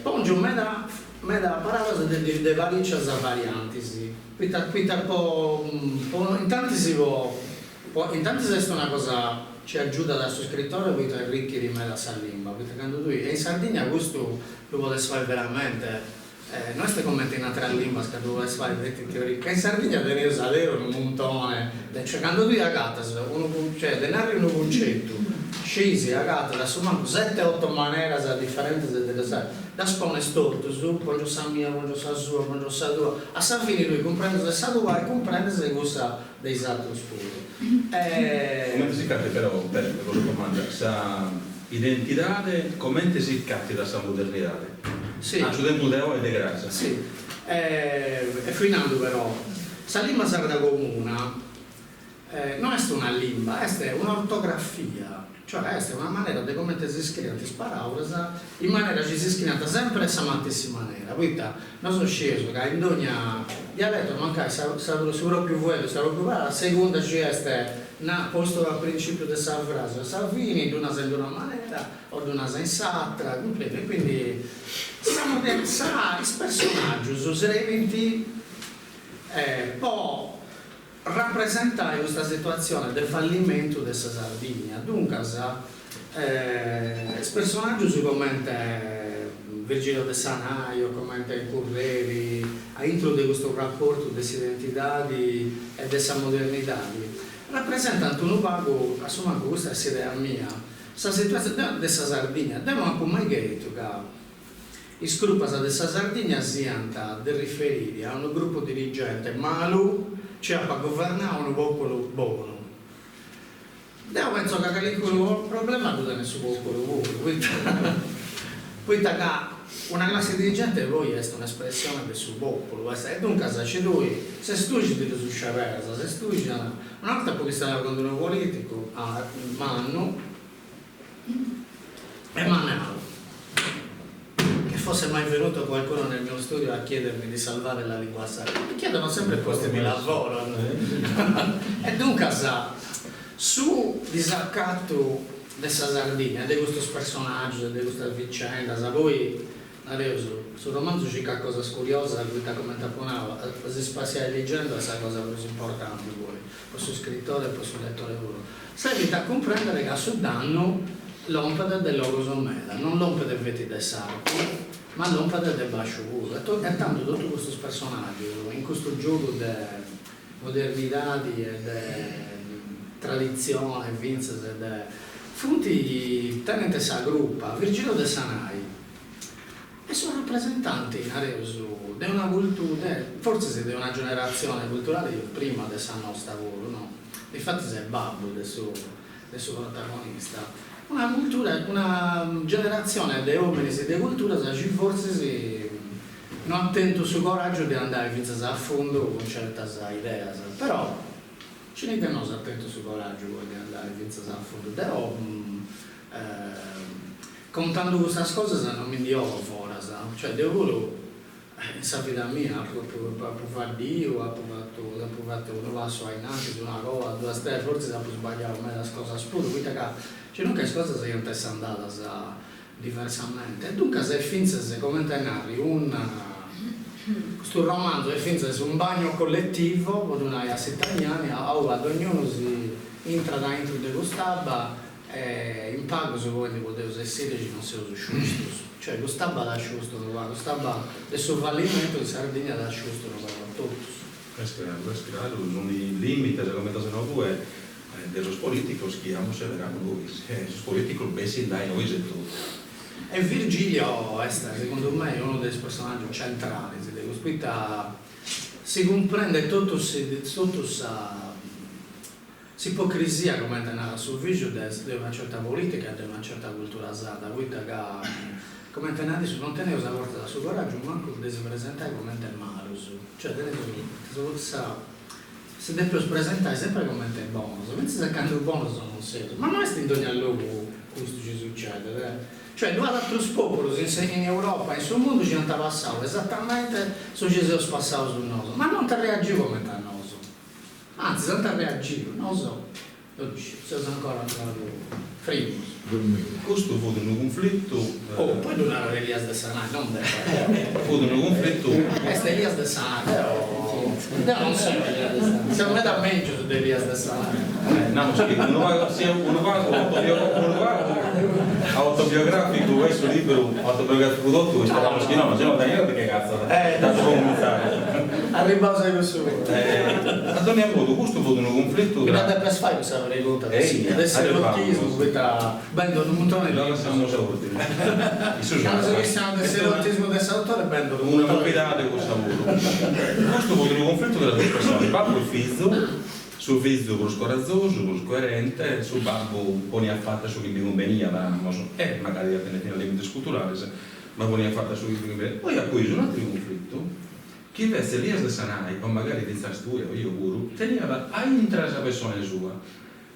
Poi me da parola di varicia a varianti, sì. Intanto se è una cosa ci aiuta dal suo scrittore, poi arricchire me la lingua, perché quando tu in Sardegna questo lo vuole fare veramente non è come in altre lingue che tu vuoi fare in teoria, che in Sardegna devi usare un montone, cioè quando tu hai gatta, cioè denari un concetto, scesi a gatta, da sommare 7-8 maniere differenti delle sai, da spone storto, su, quando sa mia, quando sa sua, quando sa tua, a San Fini lui comprende se sa tua e comprende se gusta dei salti oscuri. Come si capisce però, per la domanda, sa identità, come si capisce da sa modernità? Sì. Ah, del museo e di grazia. Sì. E finando però, la lingua sarda comune non è una lingua, è un'ortografia, cioè è una maniera di come si scrive queste parole, in maniera che si scrive sempre in questa stessa maniera. Quindi, non sono sceso che in ogni dialetto mancai sarò più vuoto, sarò più bravo, la seconda ci è posto al principio di questa frase, Salvini, di una maniera o di una sensata, completo. Quindi, i personaggi, userementi, può rappresentare questa situazione del fallimento della Sardegna. Dunque, il personaggio si commenta Virgilio De Sanaio, commenta i Curreri, a introdurre questo rapporto delle identità e della modernità. Rappresentano un pago, assumendo questa è idea mia, questa situazione della Sardegna, devono come detto che i scrupoli della Sardegna siano da riferire a un gruppo dirigente malo, cioè per governare un popolo buono. Io penso che il problema non è nessun popolo buono, quindi una classe dirigente poi è un'espressione del suo popolo, e dunque se lui, se studi di su Sciaversa, se studi una volta poi stava con un politico a Manno e Manno, che fosse mai venuto qualcuno nel mio studio a chiedermi di salvare la lingua sarda, mi chiedono sempre posti di lavoro e dunque su disaccatto della Sardegna, di questo personaggio, di questa vicenda, poi sul romanzo c'è qualcosa curiosa, lui ti ha commentato si spazia leggendo questa cosa più importante poi, poi su scrittore e poi sul lettore loro. Serve a comprendere che su danno l'ompede del loro someda, non l'ompede del veti del sarco, ma l'ompede del bascio puro. E tanto tutto questo personaggio, in questo gioco di modernità e di tradizione, vince, frutti tenente sa gruppa, Virgilio De Sanai, e sono rappresentanti di una cultura, forse di una generazione culturale prima del nostro lavoro, no? Infatti sei il babbo del suo protagonista. Una cultura, una generazione di uomini e di cultura che forse non attento sul coraggio di andare fino a fondo con certe idee, però ce ne non attento sul coraggio di andare fino a fondo, però contando queste cose non mi dio fuori, cioè devo in sa vita mia ha provato Dio, ha provato un vaso ai nati di una cosa, due stelle, forse ha sbagliato me la cosa spura, quindi c'è non che cose si sono andate diversamente, e dunque se finse se commentanari questo romanzo è finse su un bagno collettivo con una italiani, ognuno si entra dentro di quest'abba e in pago se voi potete essere non si usa giusto, cioè quest'abba da giusto, quest'abba del suo fallimento di Sardegna da giusto per tutti. Questo sono i limiti, come dicono due, dei políticos che hanno severato noi, i políticos besi dai noi e tutto. E Virgilio è secondo me uno dei personaggi centrali, si comprende tutto questa ipocrisia come è sul viso di una certa politica e di una certa cultura usata, come non tenere la porta da suo coraggio, manco di si presentare come è male, cioè si deve presentare sempre come è buono, mentre se cambia buono sono un serio, ma non è in ogni luogo questo ci succede, cioè due altri popoli in Europa e sul mondo ci hanno passato esattamente su ci sono spassato sul naso, ma non ti reagivo come a naso, anzi non ti reagivo, non so, se sono ancora primo. Questo fu un conflitto. Poi non era Elias De Sanai, non deve. Fu un conflitto. Questo è Elias De Sanai, però No, non so, secondo me da meglio su dei Elias de Salai. No, uno va autobiografico, questo libro autobiografico tutto, speriamo che no, se no dai perché cazzo, tanto può cominciare. Arriva a questo. Antonio ha avuto questo un conflitto Che da per fare questa avrei contato, adesso è l'autismo, questa bendo un montone di allora siamo già ultimi. Quando si chiama dell'autismo del autore bendo una proprietà di questo lavoro. Questo vuol dire un conflitto delle due persone, il babbo e il figlio. Sul figlio con scorazzoso, coerente, sul babbo un po' ne ha fatta su chi mi conveniva, magari a tenere fino al limite culturale, ma poi ne ha fatta su chi mi conveniva. Poi ha preso un altro conflitto, chi avesse Elias de Sanai, o magari di Zasturia o io guru, teneva a intrare la persona sua.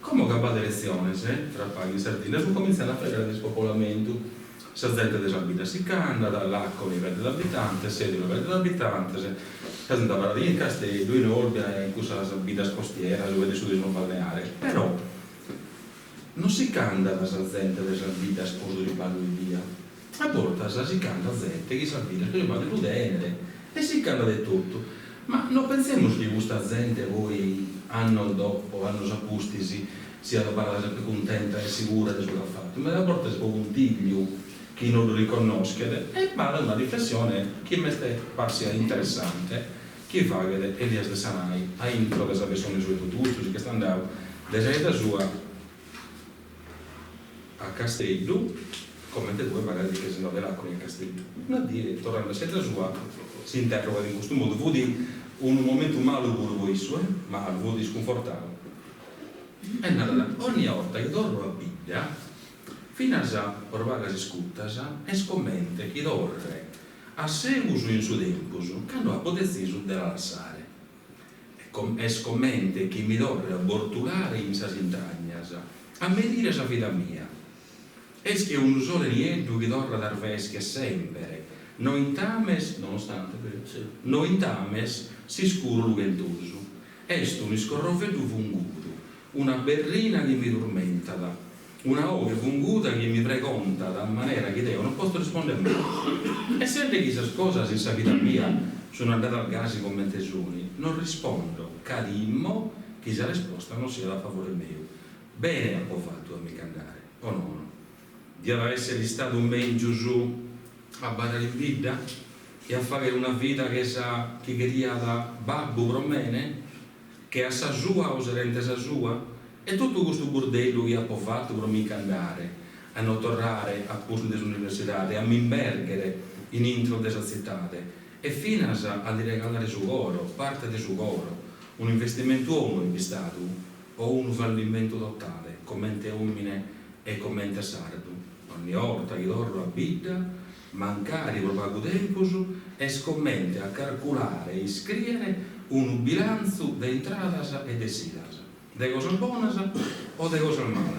Come campate lezioni, tra paghi e sardine, su cominciano a fare il spopolamento. Se la gente disabita si canta, dall'acqua li perde l'abitante, sedi lo perde l'abitante, se senta parlare in Castello, in Olbia, in cui la vita costiera, lo vede su di non balneare. Però non si canta la gente disabita sposo di parlo di via. A volte si canta la gente che si abita, che parla di denere, e si canta di tutto. Ma non pensiamo che questa gente poi anno dopo, anno sapustisi, sia parlare sempre contenta e sicura di ciò che ha fatto. Ma a volte si può un tiglio chi non lo riconosce e parla una riflessione che mi pare interessante, che fa che Elias de Sanai ha intro che sapesse sui tutti che sta andando da gente sua a Castello, come te due magari che se no dell'acqua in Castello, una dire tornando a gente sua si interroga in questo modo, vuoi un momento malo pure voi su, ma vuoi sconfortato e allora ogni volta che torno a Bibbia fino a sa, ormai si scutta e scommente chi dorre a seguso in suo tempo che non ha potuto della lassare e scommente chi mi dorre a bortulare in sa sintragna a medire sa vita mia e che un sole lieto che dorre dar vesche sempre non intames, nonostante non intames si scuro lugentoso esto un scorrovedo funguto una berrina che mi tormenta una ove funguta che mi preconta da maniera che devo non posso rispondere mai e se le chissà cosa senza vita mia sono andato al gas con mentesoni non rispondo cadimmo che la risposta non sia a favore mio bene ho fatto a mi cantare o no di essere stato un ben Gesù a battere in vita e a fare una vita che sa che queria da babbo promene che a sa sua o serente sa sua e tutto questo bordello che ha fatto per mi cantare, a non tornare a corso dell'università, a mi immergere in intro della città e fino a regalare su oro, parte del suo oro, un investimento uomo investito o un fallimento totale, commente umine e commente sardo. Ogni volta che dormo a vita, mancare per poco tempo e scommente a calcolare e scrivere un bilancio di entrata e di uscita. De cose buone o de cose male,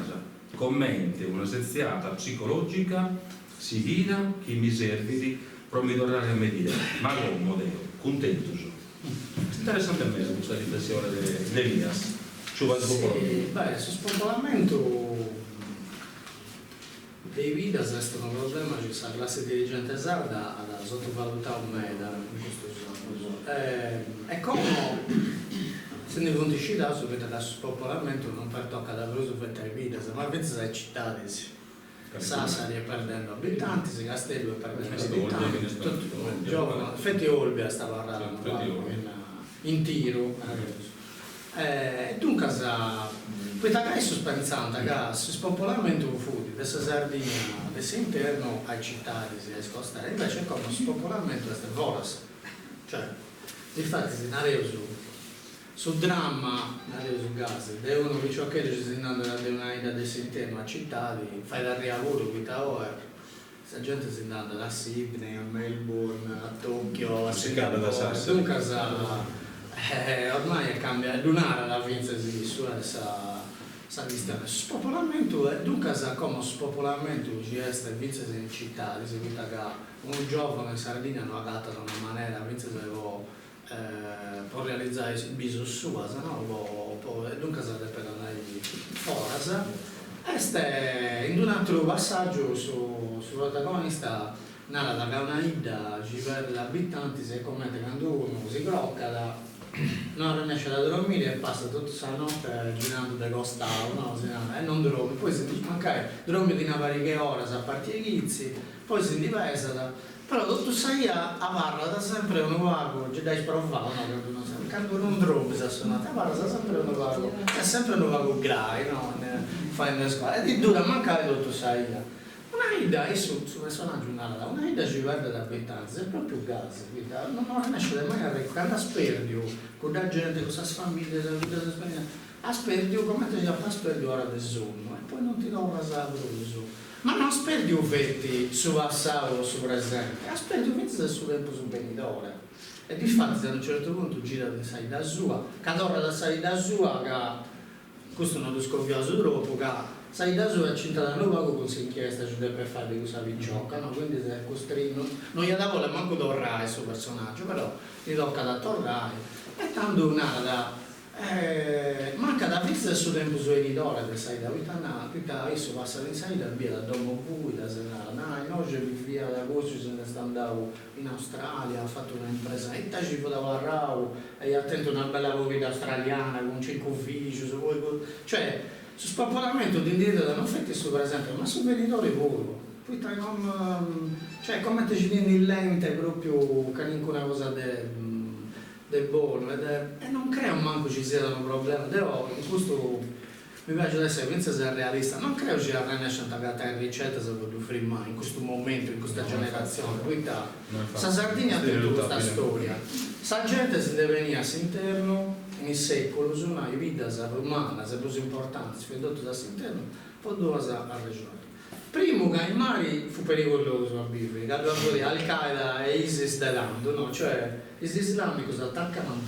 commente una seziata psicologica si vita che mi serve per mi tornare a medire, ma con modelo, contento sono. Interessante a me questa riflessione di Elias. Ci vado beh, sul spopolamento dei Vidas è stato un problema, c'è la classe dirigente sarda ha sottovalutato Meda in questo senso. È come se ne contiscita su che da spopolamento non per tocca da bruso per te Vidas, ma pensa alle città Sassari è perdendo abitanti, Castello è perdendo abitanti, giovane, infatti Olbia sta parlando in tiro. E dunque, questa è sospensata che il spopolamento fu di questa Sardegna, dall'interno ai città, ai costare, invece è come il spopolamento è volas. Cioè, infatti, si narrò sul dramma, su gas, devono che ciò che ci si andando da una ida dell'interno a città, fai da lavoro, questa ora, questa gente si andando da Sydney, a Melbourne, a Tokyo, a Singapore, dunque ormai cambia lunare la vinza di sulla sa vista spopolamento e dunque come spopolamento ci è vinza in città di seguita che un giovane in Sardegna non ha dato da una maniera vinza può realizzare il bisogno suo e dunque sarebbe per andare fuori e in un altro passaggio sull'protagonista narra che una ida ci per gli abitanti si commenta quando uno si crocca non riesce a dormire e passa tutta la notte girando da costato, no? E non dorme, poi si dice magari dorme di una varie ore a parte i vizi, poi si divesa, però tutto sai a parla da sempre un vago, già dai sprovato, no? Quando non dorme si suonata, parla sempre un vago, è sempre un vago grave, no? Fai in scuola, e ti dura mancare tutto sai. Una ida è su personaggio una ida ci guarda da abitanti, è proprio gas, non riesce mai a quando asperdio, con la gente, con questa famiglia, la vita della asperdio, come ti dico, asperdio ora del sonno, e poi non ti do un rasato su. Ma non asperdio vetti su passato o su presente, asperdio vetti sul tempo su venitore. E di fatto a un certo punto gira da sai da sua, che ora da sai da sua, che questo non lo scoppioso troppo, che sai da sua è cinta da nuovo con si inchiesta ci deve fare di questa viccioca, no? Quindi se è costretto, non gli davo la manco torrare il suo personaggio, però gli tocca da torrare, e tanto un'ada, manca da vista del suo tempo su editore, che sai da vita nata, adesso passa l'insani da via da domo cui, da senara, no, oggi via da agosto se ne sta andando in Australia, ha fatto un'impresa, e ci poteva Rau, e attento una bella vita australiana con 5 figli, cioè, su spopolamento di indietro da non fate su per esempio, ma su venitore puro. Poi non, cioè come te ci viene in lente proprio che nessuna cosa del buono e non creo manco ci siano problemi. In questo mi piace adesso pensa se è realista, non credo ci sia rinascita in ricetta se voglio offrire mai in questo momento, in questa generazione. Questa Sardegna ha tutta questa storia. Sa gente si deve venire all'interno in secolo su una vita romana, se così importante, si è detto da all'interno, poi due a regione. Primo che ai mari fu pericoloso a Bifi, che aveva fuori Al-Qaeda e ISIS dell'ando, no? Cioè gli islamici attaccano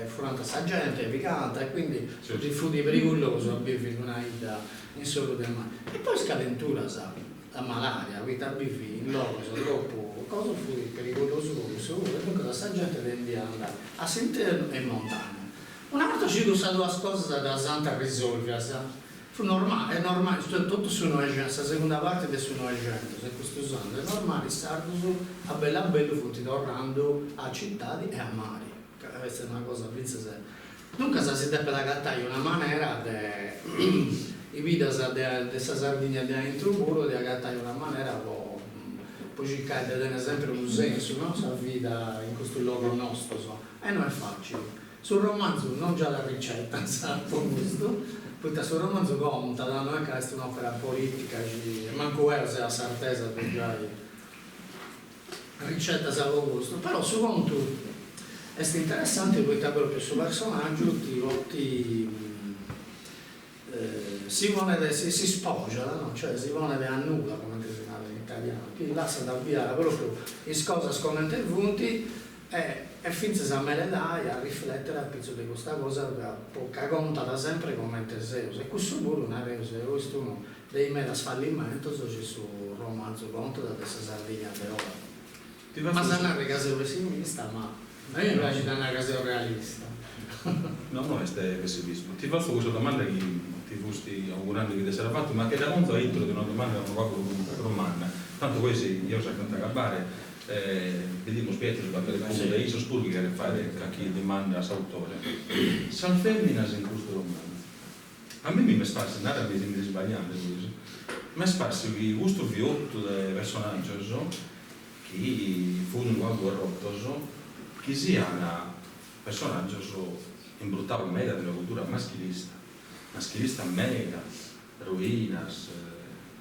fuori a gente, picante, e quindi fu di pericoloso a Bifi in una ida in solo del mare. E poi scadentura, sa, la malaria, vita a Bifi, in loro, troppo. Cosa fu pericoloso e dunque la gente deve andare a Sinterno e in montagna. Una volta ci sono due cose da Santa risolvere, fu normale, è normale, tutto su noi gente, la seconda parte del su noi gente, se questo usando, è normale, sardo a bella bello fu tornando a città e a mari, questa è una cosa se dunque si deve da gattare una maniera i vita di Sardegna di Intruburo di agattare una maniera poi cercare di dare sempre un senso, no? La vita in questo luogo nostro, so. E non è facile. Sul romanzo non già la ricetta, sa, questo, poi sul romanzo conta, non è che è un'opera politica, manco è se la sartesa per già ricetta sa questo, però su conto è interessante perché proprio il suo personaggio si spoggia, no? Cioè si vuole annulla come si chiama in italiano, che lascia da avviare proprio in cose scontevunti e finché si ammeledai a riflettere a pezzo di questa cosa che conta da sempre come Teseo. E questo pure non è questo uno dei mera sfallimento c'è sul romanzo conto da questa Sardegna per ora. Ma se non è caso pessimista, ma a me piace una casa realista. No, non è pessimismo. Ti faccio questa domanda che ti fusti augurando che ti sarà fatto, ma che da conto intro di una domanda che non romana. Tanto questo io so che acabare, vediamo Pietro da quelle cose da Iso Spurghi che fare a chi demanda all'autore. San Feminas in questo romanzo. A me mi è sparso, non era mi sbagliando, mi è sparso che questo viotto del personaggio, che fu un luogo rotto, che sia un personaggio imbruttava mega della cultura maschilista mega, ruinas,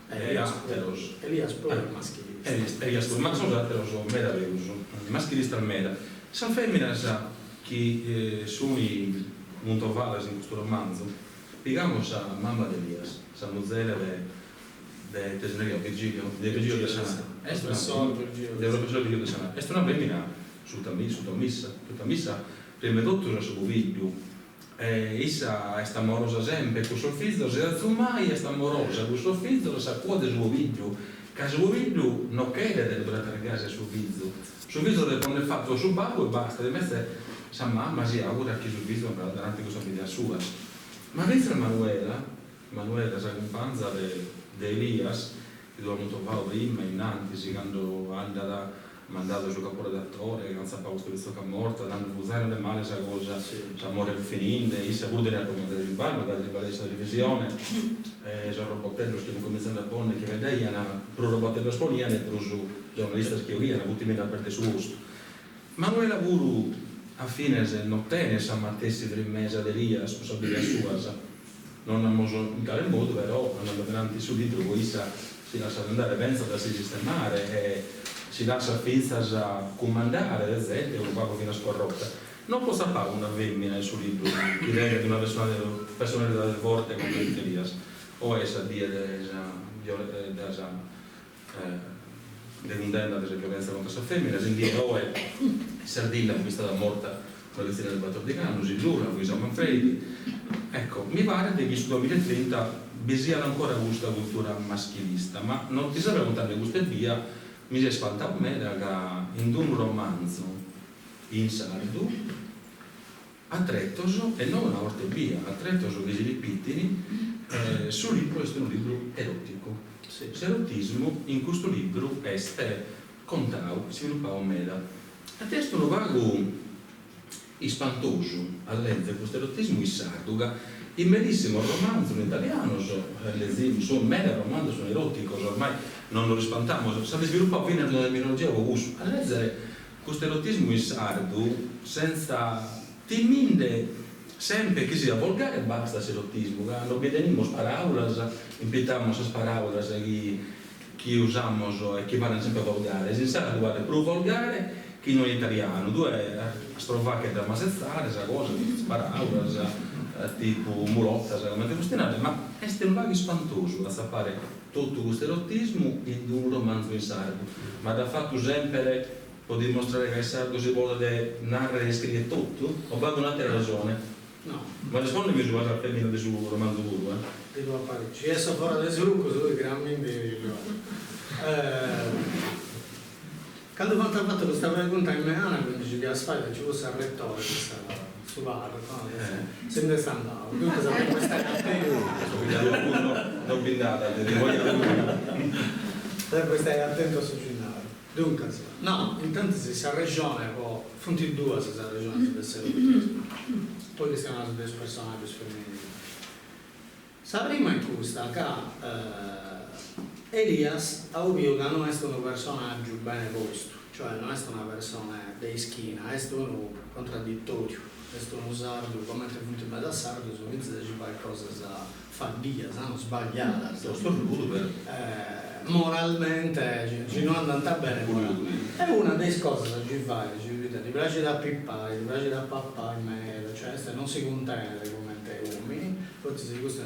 ateros. Elias poi è maschilista. Elias poi, ma sono ateros meraviglioso, maschilista mega. San Feminas che sui Montovalas in questo romanzo, digamos a mamma di Elias, San Muzela de Tesneria, Virgilio de Sana. È una femmina sutta missa, prima di tutto suo figlio, essa è amorosa sempre con suo figlio, se la mai è amorosa con suo figlio, sa cuore suo figlio, che suo figlio non chiede di ragazzi suo figlio deve prendere fatto sul babbo e basta, di mezzo sa mamma si augura che suo figlio davanti a questa figlia sua. Ma questa Manuela sa companza di Elias, che doveva molto fare prima, innanzi, quando andava mandato a giocare redattore, che non sapeva questo che è morto, dando usare le male questa cosa, amore finendo, e si pure a come del bar, magari la televisione, c'è un robottello che cominciano a porre, che vede, pro robottello spoliane, pro giornalista che io, hanno avuto meno per il suo gusto. Ma noi lavoro a fine se non tiene sa mattessi per il mese aderia, responsabilità sua, non abbiamo in tale modo, però andando avanti sul libro, poi si lascia andare, pensa da si sistemare, e si lascia finza a comandare, ad esempio, un pago fino a scorrotta. Non può sapere una femmina sul libro, che venga di una personalità forte come Elias, o essa dire denudendo la violenza contro questa femmina, si indica o è Sardina, che è stata morta con la lezione del Batordiano, si giura, Luisa Manfredi. Ecco, mi pare che sul 2030 bisogna ancora questa cultura maschilista, ma non ti sapevo tanto questa via, mi si è spaltato me che in un romanzo in sardo a Trettoso, e non una volta via, a Trettoso che si ripetini, sul libro è un libro erotico. Sì. L'erotismo in questo libro è contato, sviluppato meda. A testo lo vago spantoso a leggere questo erotismo in sardo, il medesimo romanzo in italiano, sono mega romanzo, sono erotico, ormai non lo rispantiamo, si sviluppa fino alla terminologia uso. A leggere questo erotismo in sardo senza timide sempre che sia volgare basta l'erotismo, non vedremo paraulas, impetiamo le paraulas che usiamo e che vanno sempre a volgare, si sa guarda più volgare che non italiano, due strovacche da masezzare, esa cosa, paraulas, tipo mulotta, ma è un vago spantoso da sapere tutto questo erotismo in un romanzo in sardo, ma da fatto sempre può dimostrare che il sardo si vuole narrare e scrivere tutto, o vado un'altra ragione? No. Ma rispondimi su cosa femmina del suo romanzo puro, Devo fare, ci sono fuori del succo, su grammi quando ho fatto questa pregunta in Meana, quindi ci asfalto, ci fosse il rettore che stava su bar, sempre sta andando, dunque sapete stare attento. Non bindata, Sempre stai attento a succinare. Dunque, no, intanto se si regione, o fonti due se si regione deve essere poi che stiamo dei personaggi femminili. Sa prima in questa che Elias ha ubido che non è un personaggio bene posto, cioè non è una persona di schina, è uno contraddittorio, è uno sardo, come è venuto da sardo, sono iniziato a dire qualcosa da fallia, non sbagliata. Moralmente ci non andata bene, è una delle cose da fare, ti piace da pippare, ti piace da papà in merda, cioè non si contende come te uomini, forse si questo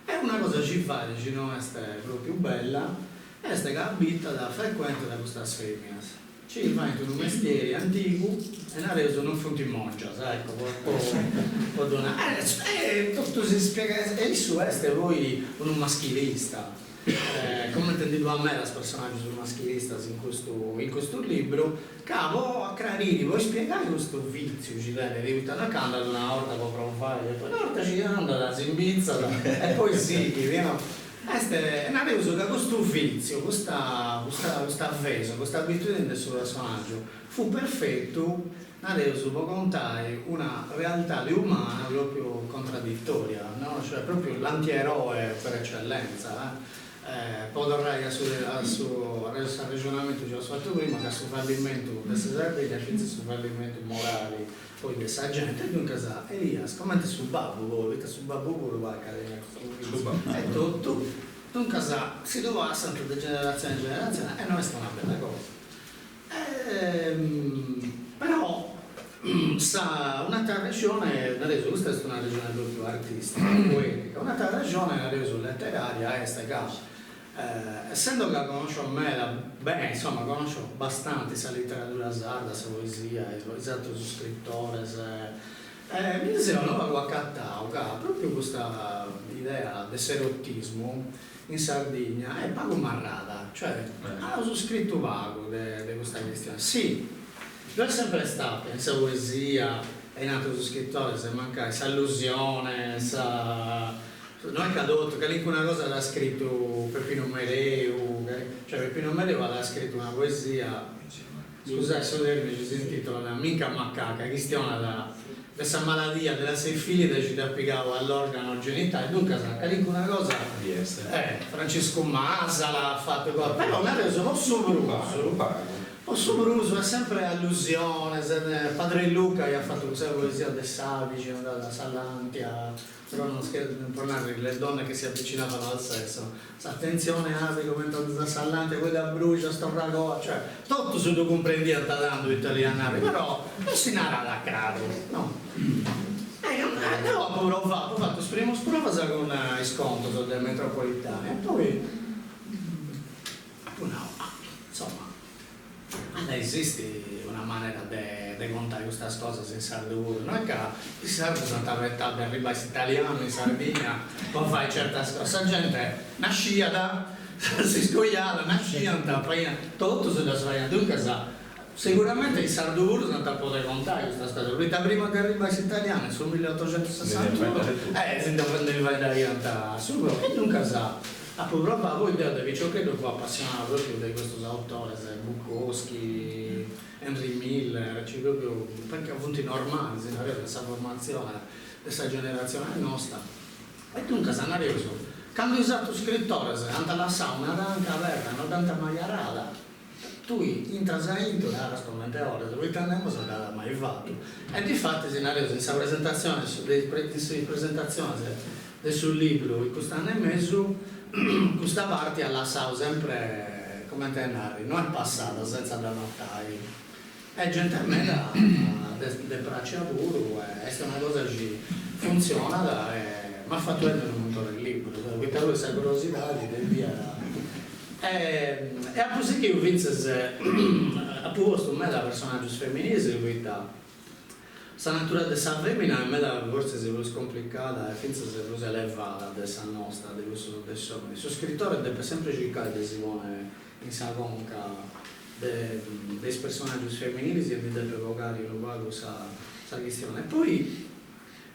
è una cosa ci fare, non è proprio bella, è che abita da frequente da questa femmina. Ci va in un mestiere antico e non adesso non funti mongia, ecco, può donare. Tutto si spiega, e su è voi un maschilista. Come intendevo a me, il personaggio sul maschilista in questo libro, cavo a Crarini, vuoi spiegare questo vizio cilene di vita da canda una volta può provare, poi una volta ci anda da zimbizza e poi sì, viene. Non è uso che questo vizio, questa avveso, questa abitudine del suo personaggio fu perfetto, adesso può contare una realtà di umana proprio contraddittoria, no? Cioè proprio l'antieroe per eccellenza. Podorrai al suo ragionamento che ho fatto prima, che sul fallimento questa Sardegna, finché sul fallimento morale poi questa gente, dunque sa, Elias, commenti sul babbo, vedete sul babbo pure va a cadere e tutto, dunque sa, si doveva sempre da generazione in generazione e non è stata una bella cosa. Però sa, un'altra regione, adesso questa è una regione proprio artistica, poetica, un'altra regione adesso letteraria è sta casa. Essendo che conosco bene, insomma, conosco abbastanza la letteratura sarda, la poesia, esatto, su scrittore, mi dicevano che proprio questa idea del serottismo in Sardegna è poco marrata, cioè ho scritto vago di questa questione. Sì, lo è sempre stato, in sa poesia, è nato su scrittore, se manca questa allusione, non è caduto, che una cosa l'ha scritto Peppino Mereu, cioè Peppino Mereu aveva scritto una poesia Scusate, ci si intitola Mica Macaca, questione da questa malattia della sifilide ci applicava all'organo genitale, dunque carico una cosa, Francesco Massa l'ha fatto, però mi ha reso posso bruso, è sempre allusione, Padre Luca gli ha fatto questa poesia del Savici, è andata a Sallantia, però non parlare le donne che si avvicinavano al sesso, attenzione Asi commentando da Sallantia, quella brucia, sto ragoa, cioè tutto se tu comprendi andando italianare, però non si narra da caro, no? Ho fatto prima prova con i sconto del metropolitano e poi insomma esiste una maniera di contare queste cose in Sardegna, non è che i sardi sono avvettati a ribassi italiano in Sardegna, poi fai certe cose, la gente nascia si scogliava, nascia, tutto si da sbagliare, dunque sicuramente i Sardegni non ti potete contare questa storia, la prima che arriva in italiano sul 1861, si indipendeva da Ianta, e dunque proprio voi vedete, ciò credo fu appassionato proprio di questi autori, Bukowski, Henry Miller, proprio perché appunto normali, si aveva questa formazione, questa generazione nostra. E dunque si hanno reso, quando usato scrittore, andando alla sauna, anche aperta, non tanta maiarada, tu intrasaito era strumento ore, dove non si era mai fatto. E di fatto si hanno reso in questa presentazione, sul libro, in quest'anno e mezzo, questa parte alla SAU sempre come tenere, non è passata senza da notare. E gentilmente del bracciaturo, è una cosa che funziona, mi ha fatto vedere un montone il libro, questa questa curiosità del via. E a così che io vince a posto me da personaggio femminile, questa la natura della femmina è meta forse si è complicata e finché si è elevata della nostra, di questo il suo scrittore deve sempre cercare di si pone in sagonca dei personaggi femminili e di deve evocare in un questa questione. E poi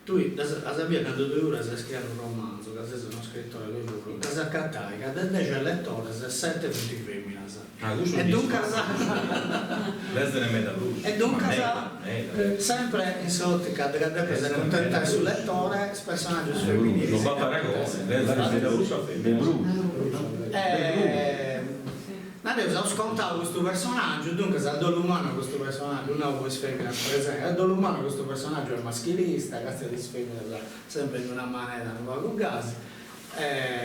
tu a sapere quando 2 ore si scrive un romanzo, che sei uno scrittore lui che si accattai, che adesso il lettore si 7 punti femmina. E dunque sempre in sottica che deve essere contentare sul lettore il personaggio femminile. Non va a adesso ho scontato questo personaggio, dunque se do l'umano questo personaggio, non ho femmina presente, do l'umano questo personaggio è maschilista, cazzo di femmina sempre in una maniera, non va con gas.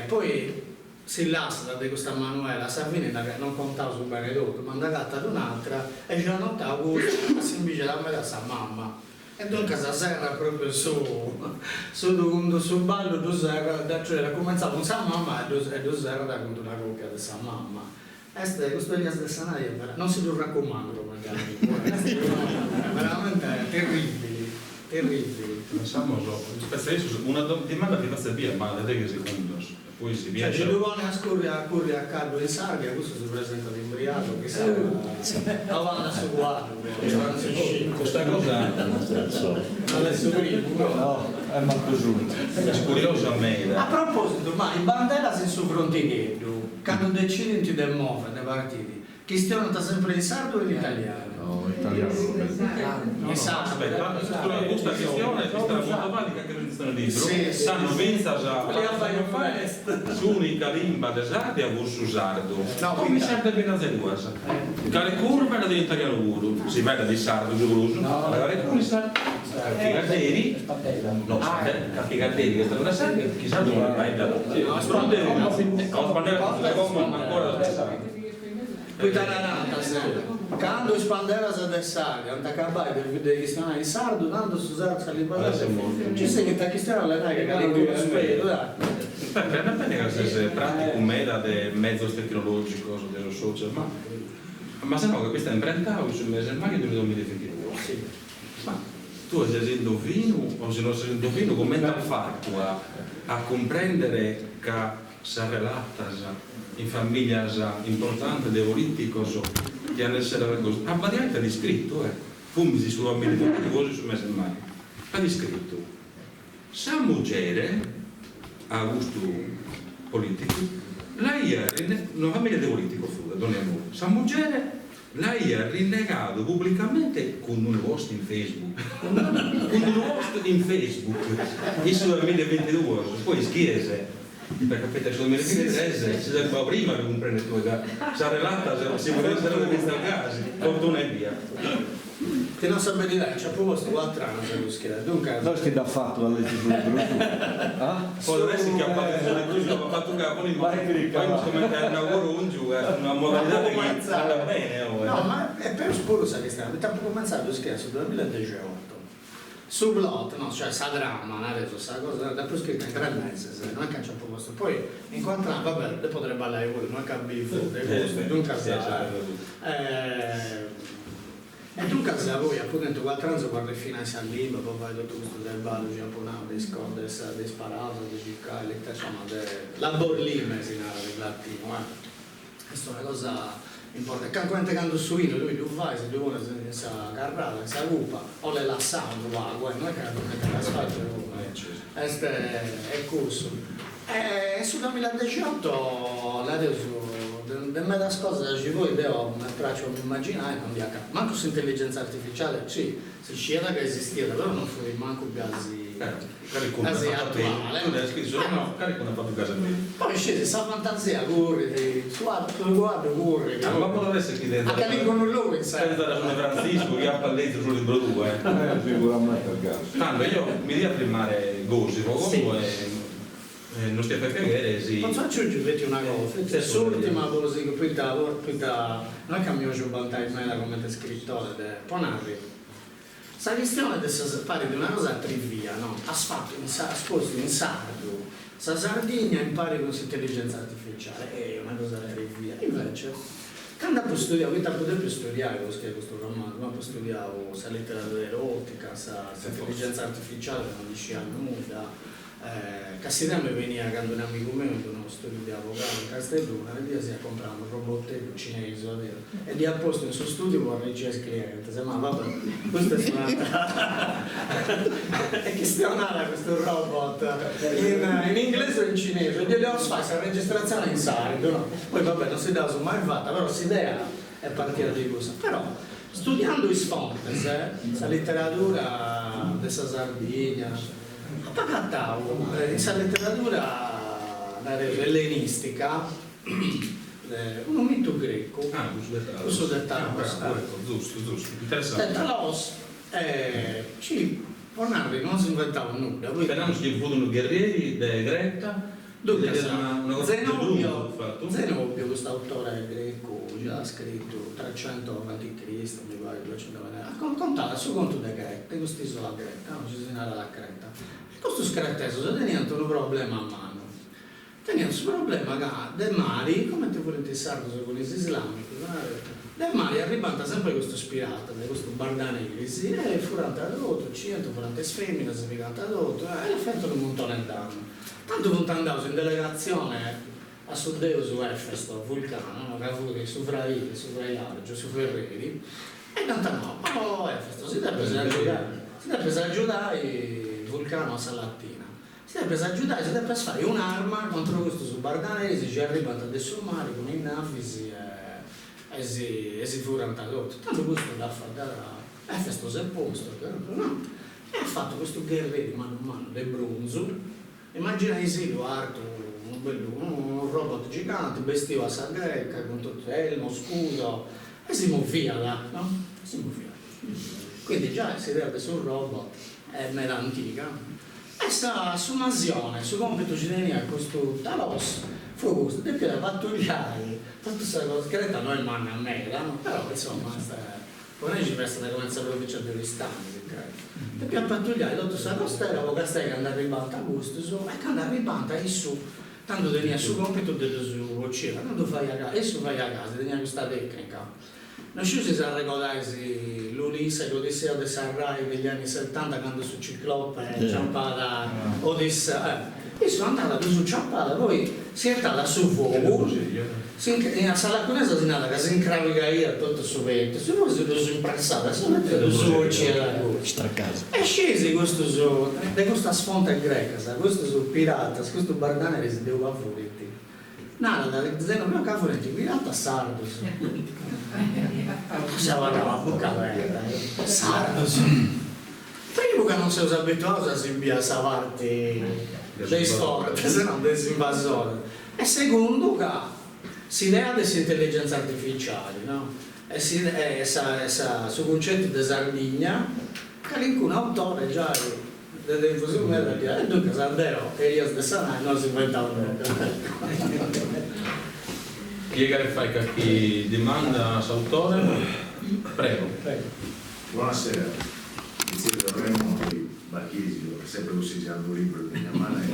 Poi si lascia di questa Manuela Savini che non contava su Benedetto, ma andata ad un'altra e già notavo che si invece da me da sua mamma. E dunque si serra proprio sul ballo due serra, cioè cominciava con sua mamma e due serra con una coppia di sua mamma. Questo Elias del Sanaia non si lo raccomando magari, veramente terribili. Pensamos, una domanda che passa via, ma da 10 secondi. Poi si viene. Cioè, Giovanni a correre a caldo in Sardia, questo si presenta l'imbriaco, che sa, avanti su guardo, questa cosa adesso prima. No, è molto giunto. è curiosa a me. A proposito, ma in bandera si su frontighetto, quando decidi del MOVE, dei partiti, chi stiano sempre in sardo o in italiano? No, italiano. Esatto. Aspetta, questa questione è molto pratica che registrano il libro. Sanno pensa già l'unica lingua del sardo è il sardo. Come sardo è ben azeguasa. Cale curva era dell'italiano puro. Si vede di sardo giusto. Magari come sa Caffigarderi. No, Caffigarderi che sta una sarda, chissà dove vai da. No, Spandera ancora da sardo. Poi nata quando Spandera si adessaria, non ti accabai del cristiano in sardo, tanto su sardo li parlare. Ci sei che ti cristiano le nai che canto lo spero, dai. Per me è pratico un meta del mezzo tecnologico, dello social, ma se no che questa imprenta sul mese mai del 2022. Ma tu sei indovino o se non sei indovino come ti ha fatto a comprendere che si relata in famiglia importante dei politici che hanno essere a variante di scritto, fummi su famiglia di cose su mese mai. Ha descritto sa mujer a gusto politico, lei è una famiglia di politico, sa mujer lei ha rinnegato pubblicamente con un post in Facebook, con un post in Facebook, isso nel 2022, poi schiese, perché per il 2023 si deve prima per comprare le tue case, sarà relata, si vuole essere da questa casa, fortuna e via. Che non sa bene, c'è proposto 4 anni per lo schiera, dunque... Non che da fatto la legge sulle brutture. Poi adesso che ha fatto un capo, poi non si mette a lavoro un giù, è una modalità che sta bene. No, ma è per spuro sa che stiamo, abbiamo cominciato lo schiera sul 2018. Su Blot, no, cioè sa dramma, adesso sa cosa, dopo scritto in 3 mesi, non è che ci ha proposto, poi in 4 anni, vabbè, dopo potrebbe ballare pure, non è che abbia dunque e tu casa voi appunto 4 anni guarda il finanziario libero, poi fai tutto questo del ballo giapponese, dei scordi, dei sparati, dei giocai, insomma, la borlime si narra in latino, questa è una cosa importante. Quando suino lui vai, se lui si carrata, si aggupa, o le lassano, non è che non l'asfalto, questo è corso. E sul 2018 adesso per me la cosa che voi devo immaginare non via capo. Manco su intelligenza artificiale sì, si scena che esisteva, però non fu manco gasi attuale. Magari con ha fatto casa mia. Poi scese sa fantasia corri, guarda corri. Ma come dovesse chiedere? Ma che dicono loro sai da San Francisco che ha palletto sul libro 2. Sicuramente per caso. Tanto io mi devo filmare Gossi, comunque non stia per cagare, sì. Non faccio aggiungere una cosa, è l'ultima cosa che poi non è che mi ho giocato in me come scrittore, Ponarri. Sta questione di fare di una cosa trivia, no? Ha fatto sposto in sardo, sa Sardegna impari con intelligenza artificiale, è una cosa trivia. Invece, quando ho studiato, io potevo studiare questo romanzo, ma studiavo sa letteratura erotica, sa intelligenza artificiale, non diceva nulla. Castigliano veniva quando un amico mio in uno studio di avvocato in Castelluna e si è comprato un robottello cinese e lì ha posto nel suo studio con reggere il cliente ma vabbè questo è suonata e che spionava questo robot in inglese o in cinese e glielo fa la registrazione in sardo no? Poi vabbè non si dà su mai fatta però l'idea è partita di cosa però studiando i sfondi la letteratura della Sardegna pagattavo questa letteratura ellenistica un mito greco questo del Talos giusto interessante del Talos Ponarri non si inventava nulla speriamo che furono guerrieri della Greta Zenobio questo autore greco già ha scritto 300 a.C. mi pare 200 ha contato il suo conto di Creta di quest'isola Creta non ci si narra la Creta questo scretteso tenendo un problema a mano tenendo un problema del mare come ti vuole interessare con gli islamici del mare arrivata sempre questo spirato questo bardanelisi e furante adotto 100 furante femmine si picante adotto e l'effetto di un montone d'anno tanto non andavo in delegazione a Suddeo su Efesto, vulcano, Ravuri, su Vraili, su Vraiaggio, su Ferreri e tanto no, Efesto si deve presa a giudare il vulcano a Salattina si deve presa a giudare, si deve fare un'arma contro questo su Bardanesi ci è arrivato adesso al mare con i nafisi e si fu rantadotto tanto questo da fare Efesto si è posto no? E ha fatto questo guerriero mano a mano del bronzo immagina Isilio Arto un robot gigante vestiva a greca con tutto elmo, scudo e si muoveva là, no? Si muoveva. Quindi già si vede sul robot è mera antica e sta su un'azione, su compito ci tenia questo Talos fu questo, e più da pattugliare tutta questa cosa che in realtà non è manna a mera, no? Però insomma con noi ci pensa da come si provincia di Oristani e più a pattugliare tutta questa costiera poi stai che andare in banca a gusto e che andare in banca e su tanto tenia su compito del suo vocera, quando fai a casa, e su fai a casa, tenia questa tecnica. Non ci si sa ricordare l'Ulisse, l'Odissea di Sarrai degli anni 70 quando su Ciclope è ciampata Odissea. Io sono andata su ciampata, poi si è stata su fuoco, a Salaconesa si è andata che si incravica io tutto su vento, se poi si è impressata, si è mettendo su vocera. E scesi questo di questa sfonte greca, questo su pirata, questo Bardanelli si deve fuori. nada da zeno mio cafonetto guidato a sardo siamo a bocca aperta sardo primo che non sei abituato a invia a savarti dei storti se no dei invasori e secondo che si idea delle intelligenze artificiali no? E su concetti di Sardegna che un autore già delle infusioni da dire e dunque Sardeo e io stessa non si inventavano chi è che fai qualche domanda all'autore? Prego. Buonasera, iniziate da Remo di Bacchisi, ho sempre consigliato un libro di mia madre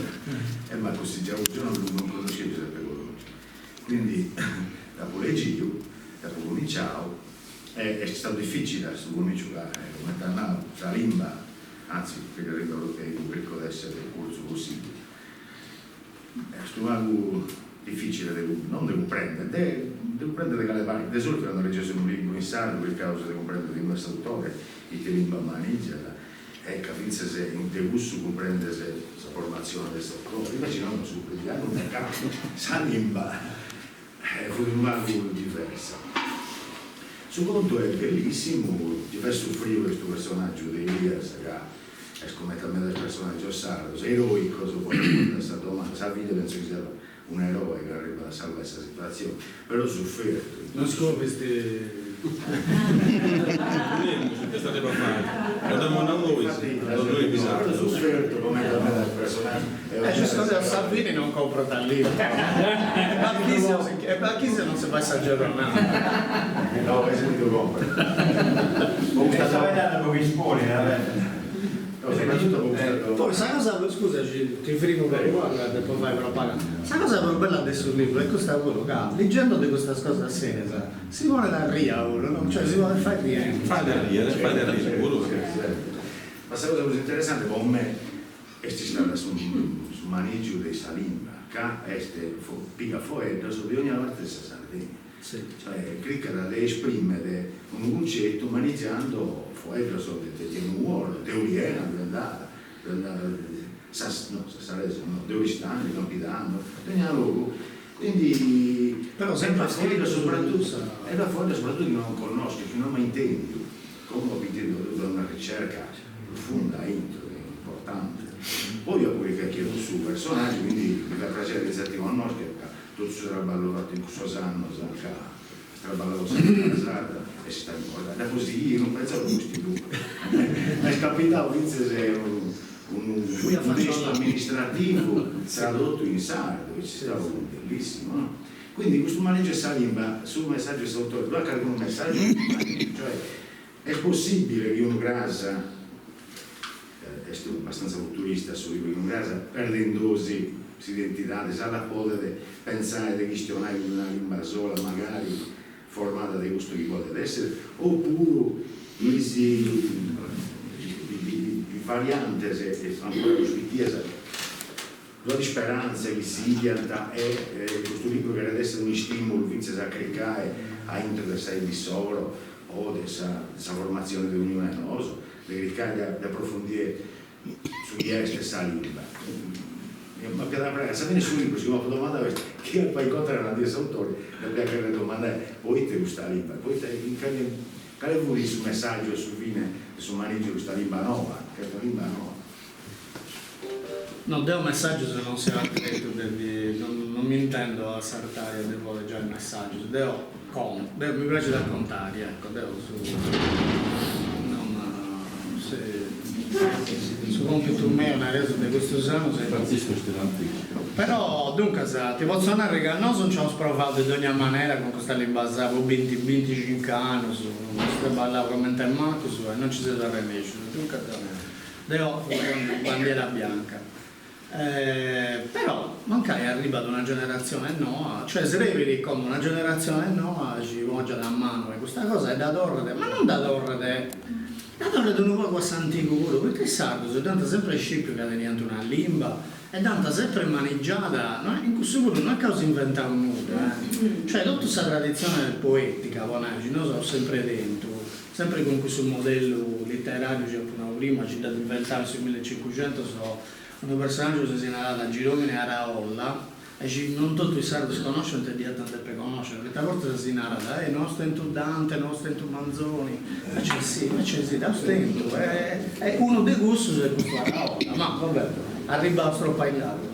e mi ha consigliato un giorno che non conoscevo Giuseppe Colombo. Quindi, dopo leggo, dopo cominciavo, è stato difficile su cominciare, come tornavo, la limba, anzi, perché credo che il pubblico deve essere il corso possibile. È stato difficile non di comprendere, di comprendere che le parti, di solito quando leggevo un libro in sardo per causa di comprendere di questo autore, il che limba maniggia, e capire se in te gusto comprende se la formazione del questo autore, invece non su hanno un caso, sa limba, fu un mago diverso. Su conto è bellissimo, ti fa soffrire questo personaggio di Elias, che è scommetamente del personaggio sardo, eroico, so poi questa domanda, Salvini penso che sia un eroe che arriva a salvare questa situazione, però soffrire. non scopri Che state per fare? Lo diamo a noi, noi bisogna sofferto come del personaggio. giusto a Salvini non compro dal libro e Bacchisi non si fa esagerare No, è sentito compra. Questa vedere come espone, poi sai cosa, scusa ti frimo per riguardo e poi vai propaganda sai cosa è bella adesso sul libro è questo lavoro che leggendo di questa cosa senesa si vuole da ria no? Cioè si vuole fare niente fai da ridere sicuro Ma la cosa più interessante per me è stata sul maneggio dei Salimba che è pica fuori su di ogni parte della Sardegna cioè clicca da esprimere un concetto maneggiando fuori di un uomo, teoria Deuristani, Campidano, quindi però sempre fuori soprattutto che non conosco, che non mi intendo, come ho detto da una ricerca profonda, importante. Poi ho pure chiacchierato su personaggi, quindi mi fa piacere iniziativa a noi, che tutto si era ballato in questo anno, traballavo sempre in Sarda e si sta ricordando. Così io non pensavo a questi due. È capitato che un testo amministrativo tradotto in sardo, che ci stava bellissimo. No? Quindi questo maneggio Salimba sul messaggio d'autore, dove carica un messaggio, cioè è possibile che un Grasa, è abbastanza futurista sul libro, che un Grasa perdendosi identità, sa la poter pensare di gestionare una lingua sola, magari formata di gusto che vuole essere, oppure di variante, se ancora più chiesa, la di speranza che si pianta è questo libro che deve essere un stimolo, vince a caricare, a interessare di solo, o della formazione di ognuno noso, di caricare, di approfondire sugli stessa lingua. Ma per la prega, se viene su libro, si va a domanda chi poi incontrare una di autori, dobbiamo che domandare, poi te gusta lingua, poi te quale vuoi sul messaggio, sul fine, sul maneggio questa lingua nuova, questa lingua nuova. no, devo un messaggio se non si è detto non mi intendo a saltare, devo leggere il messaggio, mi piace raccontare, ecco, devo su compito mio una reso di questo anno Francisco Stellanti. però dunque ti posso dire che noi non ci abbiamo provato di ogni maniera con questa limbasavo 25 anni su questo ballavo come te Marco e non ci si dà remedio dunque devo bandiera bianca però mancai arriva ad una generazione nuova cioè si rivedi come una generazione nuova ci voglia da mano e questa cosa è da dorre ma non da dorre allora di nuovo a Sant'Iguro, perché sardo, se tanto sempre scipio che teniamo una limba e tanto sempre maneggiata, no? In questo modo non è causa inventare un nudo, cioè tutta questa tradizione poetica, noi siamo sempre dentro, sempre con questo modello letterario, cioè prima ci da inventare sul 1500, un personaggio che si chiamava Girolamo Araolla, e non tutti i sardi conoscono e di tante conoscono, perché a volte si narra, non stento Dante, non stento Manzoni, invece sì, da stento, è uno dei gusti del gusto alla volta, ma vabbè, arriva a troppo in lato.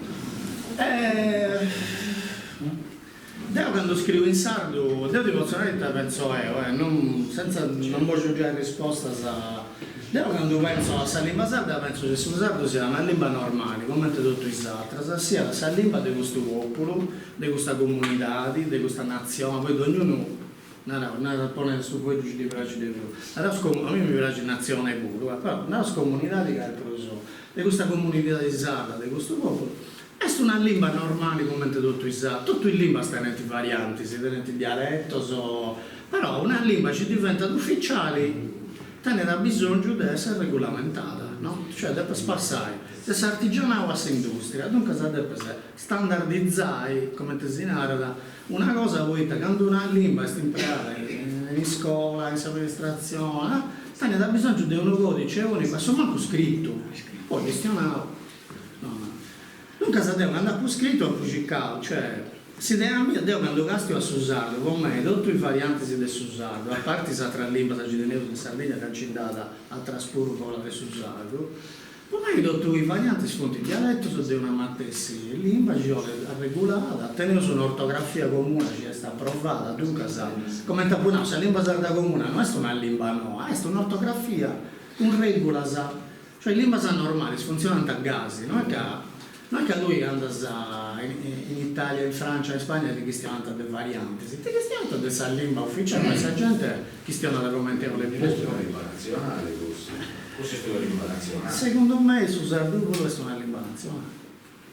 Io quando scrivo in sardo, devo emozionare penso non voglio già risposta io quando penso alla lingua sarda penso che il sardo sia una lingua normale, come tutti gli altri, sia la lingua di questo popolo, di questa comunità, di questa nazione, poi ognuno non pone su voi ci piace di più. A me mi piace nazione pure, però la comunità di questa comunità di sarda, di questo popolo. È una lingua normale come tutti i altri, tutte le lingue stanno in varianti, si tengono in dialetto, però una lingua ci diventa ufficiale. Ha bisogno di essere regolamentata, no? Cioè deve passare da artigianato a industria, dunque deve standardizzare, come ti si narra, una cosa poi quando una lingua è imparata in scuola, in amministrazione, ha bisogno di un codice unico, sono manco scritto, poi gestionato. Dunque deve andare più scritto o più ciccato, cioè si deve quando casti a Susardo, con me, tutte le varianti di Susardo, a parte la tra lingua da Gideneto di Sardegna che è andata a trasporre con la di Susardo, poi tutte le varianti sono in dialetto, si devono mettere lingua, regolata, tenere un'ortografia comune che è approvata, dunque come ta pure la lingua sarda comune non è una lingua no, è un'ortografia, un regola, cioè le lingue normali funzionano a gasi, non è che lui anda in Italia, in Francia, in Spagna che stiano delle varianti, si stiano della lingua ufficiale, questa gente che stiano l'argomentare le Questa è una lingua nazionale, forse è una lingua nazionale. Secondo me il sardo è una lingua nazionale,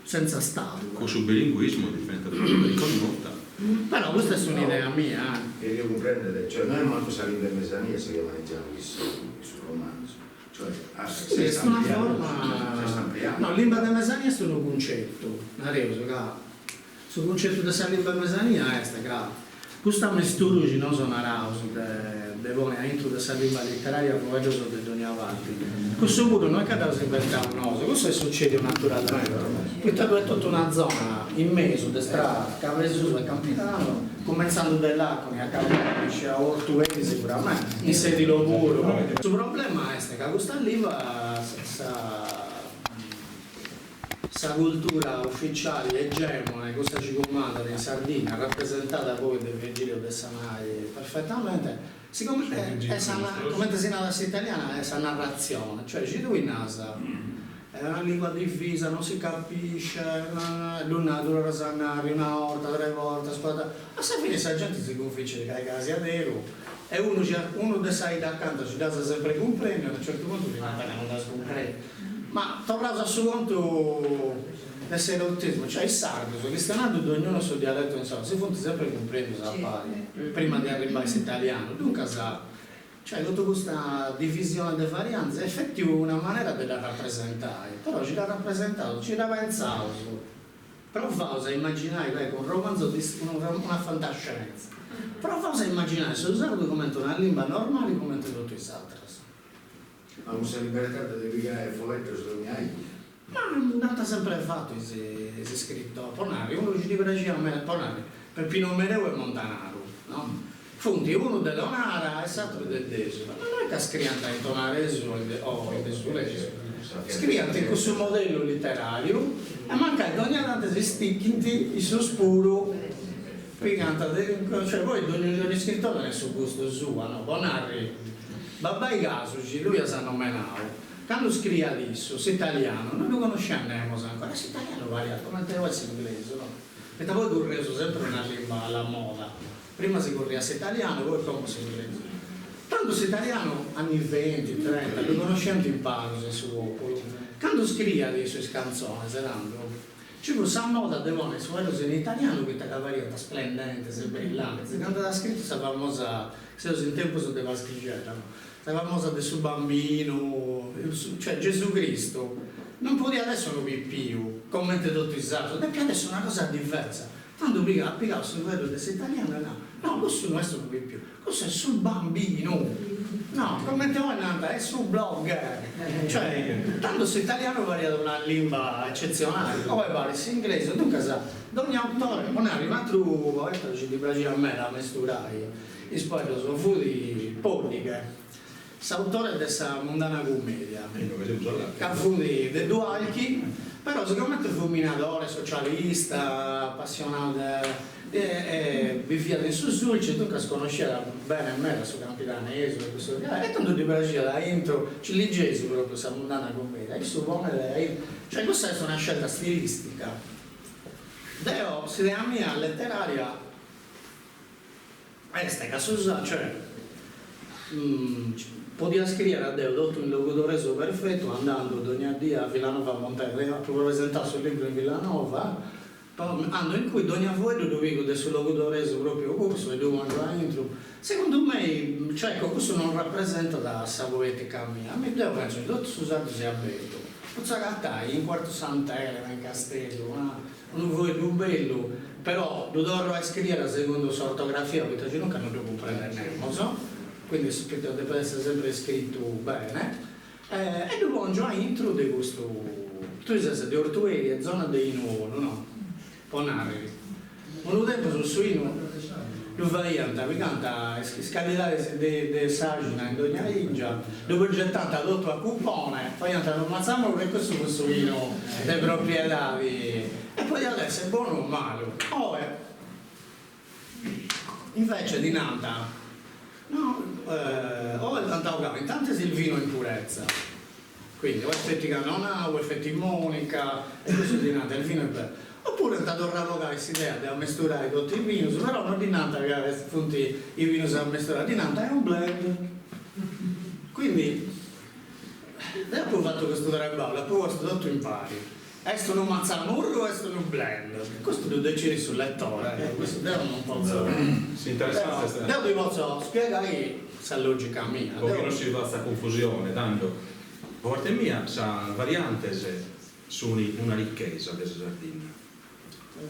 senza Stato. Con il bilinguismo diventa riconosciuta. Però questa è un'idea mia. Che io comprendere, cioè noi manco la lingua in mesania si chiama già sul romanzo. Cioè, sì, è una forma. No, lingua di mesania è un concetto. Il concetto della lingua di mesania è che questa mistura ci non sono rausi devono entro della lingua letteraria come sono di ogni avanti. Questo pure non è che si inventa una cosa, questo succede naturalmente. Questa è tutta una zona in mezzo, destra Cavresuso e Campitano, cominciando dall'Acqua a Cavresuso a Ortuesi sicuramente, in sedi lavoro. Il problema è che questa lingua questa cultura ufficiale egemone, questa cicumata in Sardegna, rappresentata poi da Virgilio De Sanai perfettamente, siccome come si narra italiana è questa narrazione, cioè ci lui nasa, è una lingua diffisa, non si capisce, l'una dura sanare una volta, 3 volte, a alla fine la gente si convince che è casi a vero e uno da sai da accanto ci dà sempre comprendere, a un certo punto non da comprendere. Ma tornato a suo conto del serottismo, cioè il sardo, cristianato di ognuno sul dialetto, insomma, si fonte sempre comprendere prima di arrivare all'italiano. Dunque, cioè, tutta questa divisione delle varianze è effettivamente una maniera di rappresentare, però ci l'ha rappresentato, ci l'ha pensato. Provate a immaginare, un romanzo di una fantascienza. Provate a immaginare se sardo come una lingua normale come tutti gli altri. Ma non si è liberata di piegare il foglietto su ogni aia? Ma non ha sempre fatto si scritto Ponari, uno ci dice a me Ponari, per Pino Mereu e Montanaro, no? Funti uno dell'Onara e l'altro del Deso, ma non è che scrivano in Tonareso o in Desuleso, scrivano in questo modello letterario e manca che ogni tanto si sticchi il suo spuro, cioè poi ogni scrittore ha il suo gusto suo, no? Ponari. Babbai Casuci, lui si è nominato, quando scrive adesso, se italiano, noi lo conosciamo ancora, se italiano variato, come te vuoi inglese, no? E poi correso sempre una lingua alla moda, prima si correva se italiano, poi come si inglese. Tanto se italiano, anni 20, 30, lo conosciamo in paro, se suo popolo. Quando scrive adesso le canzoni, ci fu questa moda devono essere in italiano, questa variata splendente, se brillante, quando l'ha scritto questa famosa, se in tempo si deve scrivere, no? La famosa del suo bambino, cioè Gesù Cristo, non poteva adesso non più, come tutti i altri, perché adesso è una cosa diversa. Tanto applicavo sul vedo dell'italiano, no, questo non è più, questo è sul bambino. No, commentiamo è su blog, cioè, tanto su italiano varia una lingua eccezionale, come pare, in inglese, tu casa, ogni autore, non arriva tu, volta ci di Brasile a me la mesturai, e poi sono fuori polliche, l'autore di questa mondana commedia, che ha fuori dei due alchi, però sicuramente fulminatore, socialista, appassionato viviamo in Susulci, tu che conosceva bene me, la sua capitanese, e tanto di Brasile da entro, ci leggesi proprio questa mondana commedia, e suppone lei, cioè questa è una scelta stilistica. Deo, se la mia letteraria, questa che cioè, poteva scrivere a Deo tutto un locutore perfetto, andando ogni dia a Villanova a Montare, per presentare il suo libro in Villanova, anno in cui ogni avoido dovevo del suo locutore proprio corso e dove andare dentro. Secondo me, cioè, questo non rappresenta la poetica mia. A me devo pensare, tutto Susanto si è aperto. Non so che in Quarto Sant'Elena, in Castello, un voi più bello, però lo dovrò scrivere secondo la sua ortografia, perché non devo prendere, non so. Quindi deve essere sempre scritto bene. E dopo un giorno intro di questo, tu sei di Ortueri, zona dei Nuovo, no? Ponari. Un tempo su Ino, lo varianta, mi canta scandidare di Sagina in Dogna Ingia, dopo gettata adotto a cupone, poi non mazziamo perché questo fu su Ino dei proprietari. E poi adesso è buono o male. Invece di Nanta, no, è tanto intanto è il vino in purezza. Quindi o effetti canona, o effetti monica, e questo di Nanta, il vino è bello. Oppure è andato a ravogare questa idea di ammesturare tutti i vini, però non di Nanta che appunto i vini sono ammesturati, di Nanta è un blend. Quindi, dopo ho fatto questo trebalo, poi questo tutto impari. Questo non mazzamurro, questo non blend. Questo devo decidere sul lettore, questo non posso. Sì, interessante. Devo ti posso spiegare se è logica mia. Perché non si fa questa confusione, tanto, a parte mia, sa variante su una ricchezza del giardino.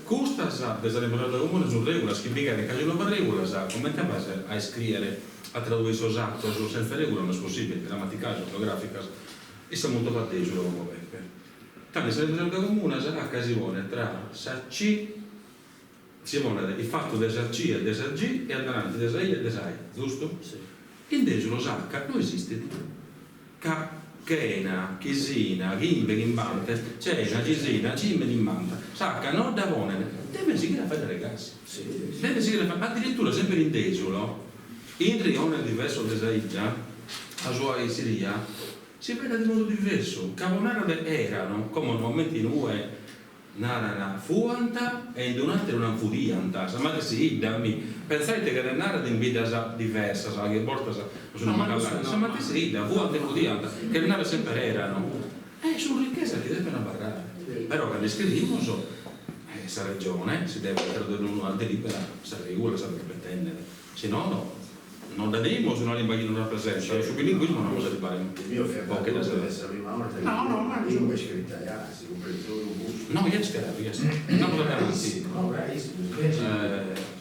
Questa sa, desde l'importante comune, su regola, scrivere in caso non regola, sa, come base a scrivere, a tradurre i suoi esatto, senza regola non è possibile, grammaticale, ortografica, e sta molto fatteggio come Beppe. Tanto, se l'importante comune sarà occasione tra sacci, si vuole il fatto di esercire e di esergire e andare avanti di esercire e di esercire, giusto? Sì. Invece lo sacca non esiste. Chena, Chisina, Gimbe, Gimbante, Cena, Cisina, Gimbe, Gimbante, Sacca, non da Vonene, deve seguire a fare ragazzi. Sì. Deve seguire a fare, addirittura sempre in Desolo, in Rione diverso da Zaiggia, a sua Siria, si vede di modo diverso. Cavonare erano, come normalmente in UE, Narana fuanta e in un'altra non fudianta, ma sì, dammi. Pensate che nella in vita diversa, che porta sono magari, ma sì, da fuanta e fudianta, che nella sempre erano. Sono ricchezza che devono barrare. Però quando scriviamo, questa regione si deve tradurre in una delibera, se regola, se pretendere. Se no, non daremo se una lingua che non rappresenta. Sul bilinguismo non cosa di fare. Il mio fiato deve essere prima volta che ma lingua scritta, si comprende solo un gusto. No, io non lo capisco. No, bravissimo.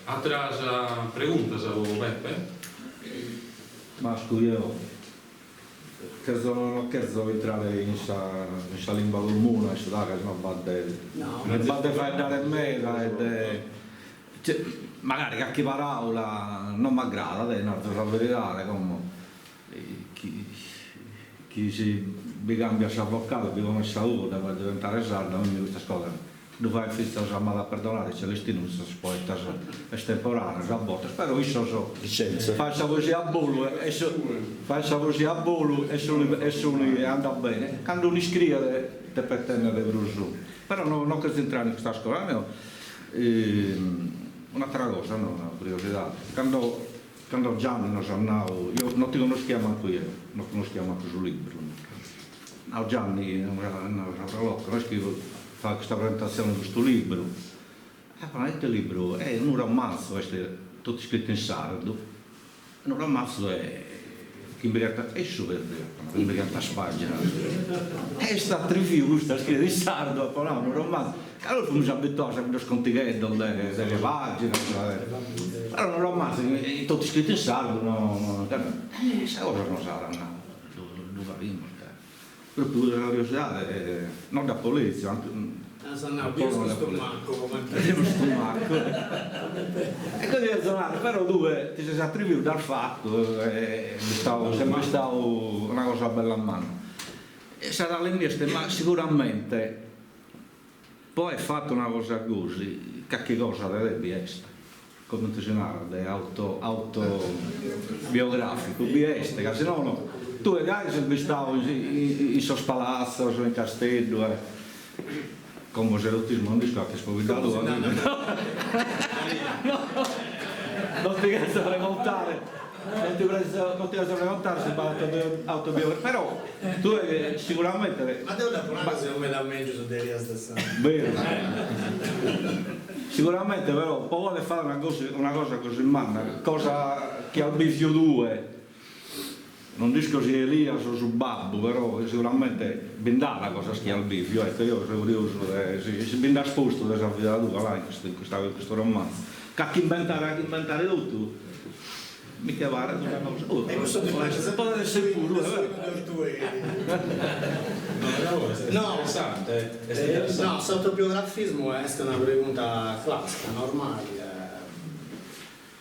Altra pregunta, Beppe? Ma scusi, io non cherzo entrare in questa lingua comune, che non va a fare andare in mezzo, magari qualche parola non mi aggrada, è un'altra verità, come chi si cambia avvocato, vive come saluto, per diventare sardo, quindi queste cose. Non fai fitta usare da perdonare, Celestino non si può estemporanea, a volte, però io faccio così a volo e anda bene. Quando uno scrive, te pretende di però non che entrare in questa scuola, un'altra cosa, no, una curiosità. Quando Gianni non andavo, io non ti conosciamo manco io, non conosciamo manco sul libro. No, Gianni non fa questa presentazione di questo libro. Questo libro è un romanzo, tutto scritto in sardo. Un romanzo è che in realtà è super vero, in realtà spagna. E sta review, sta scrivendo in sardo, però un romanzo. Allora mi sono abituato a questo scontighetto delle pagine, allora un romanzo, tutti scritti in sardo, questa cosa non sarà, non va bene. Proprio la curiosità, non da polizia, Io sono stomaco, come uno stomaco. E così è suonato, però due ti sei attribuito dal fatto, sempre stato una cosa bella a mano. E sarà all'inizio, ma sicuramente poi è fatto una cosa così, che cosa deve essere? Come ti si narra, autobiografico, che se no tu hai sempre stato in sos palazzo, in castello, come l'erotismo non dico che spovidato, non ti penso raccontare. Non ti posso raccontare se parlo autobiografico, però tu sicuramente. Ma devo dare una cosa non me la mangio su delle stessa. Vero. Sicuramente però poi vuole fare una cosa così manna, cosa che al bivio 2, non dico se Elias o su Babbo, però sicuramente bindà la cosa che al bivio, ecco io sono curioso, si bindà sposto da vita tua là in questo romanzo. Che inventare tutto. Mica vara una cosa. E questo ti piace, se potete essere puro, no, no, autobiografismo è una pregunta classica, normale.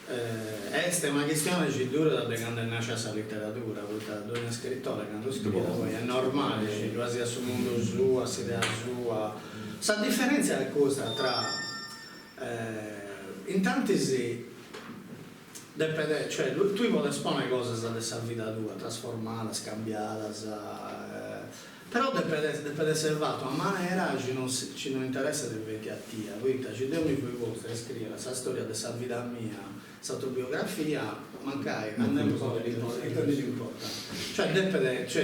È una questione che dura da quando nasce la letteratura, da un scrittore quando scrive, poi è normale, quasi a suo mondo suo, a idea sua. Sa differenza è cosa tra in tanti sì. Cioè, tu vuoi espone cose della vita tua, trasformata, scambiata, però deve essere fatto a maniera che non interessa del vecchiattia, quindi ci devo voi scrivere la storia della vita mia, la tua biografia, mancai, non è l'importante. Cioè,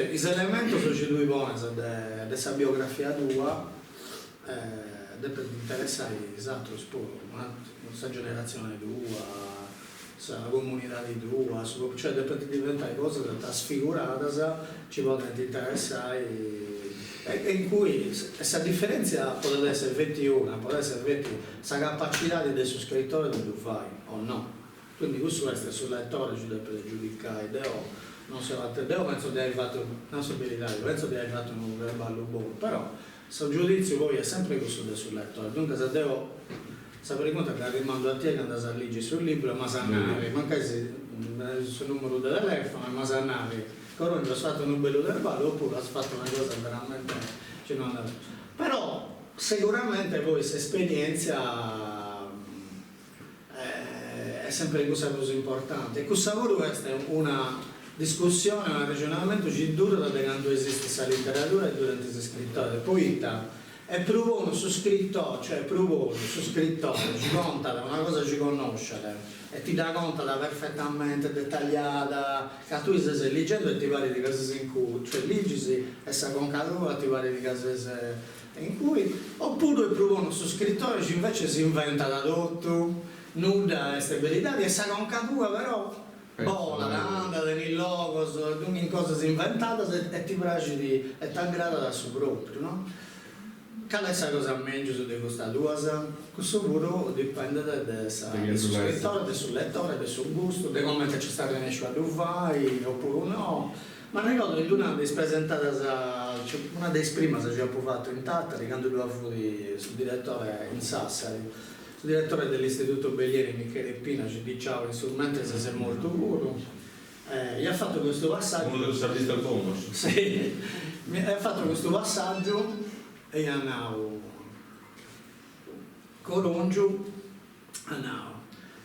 gli elementi sono i due buoni della biografia tua, deve interessare esatto, questa generazione tua, la comunità di tua, cioè deve diventare cose sfigurate, ci possono interessare e in cui questa differenza può essere 21, può essere la capacità del suo scrittore di lo fare o no. Quindi questo è sul lettore, ci deve giudicare, Deo penso di aver fatto, non so penso di aver fatto un verballo buono, però il giudizio poi è sempre questo sul lettore, dunque se devo sapere conto che rimando a te che andate a leggere sul libro, ma sanare, magari sul numero del telefono, ma sanare, correndo ha fatto un bello verbale oppure ha fatto una cosa veramente, cioè non andava. Però sicuramente poi questa esperienza è sempre una cosa così importante. E questo lavoro questa è una discussione, un ragionamento che dura da quando esiste questa letteratura e durante il scrittore. Poi è provone su scrittore, cioè provone su scrittore, ci conta da una cosa ci conosce e ti dà conto da perfettamente dettagliata, che tu stai leggendo e ti pare di cose in cui, cioè leggi e sa concatura ti pare di cose in cui, oppure provone su scrittore che invece si inventa da tutto, nuda e stabilità e sa concatura però bola, anda, nel logos, in cose inventate e ti piace e ti aggrada dal suo proprio, no? Qual è la cosa meglio su questa cosa? Questo pure dipende dal scrittore, del suo lettore, del suo gusto, di come ci sta riuscendo a fare oppure no. Ma ricordo che una delle presentate, una delle prime che abbiamo fatto in Tattari, quando lui fuori sul direttore in Sassari, il direttore dell'Istituto Bellieri Michele Pina ci diceva mentre si è molto puro, gli ha fatto questo passaggio. Uno dello sarlista al Tomos. Sì, mi ha fatto questo passaggio. E andavo Colongio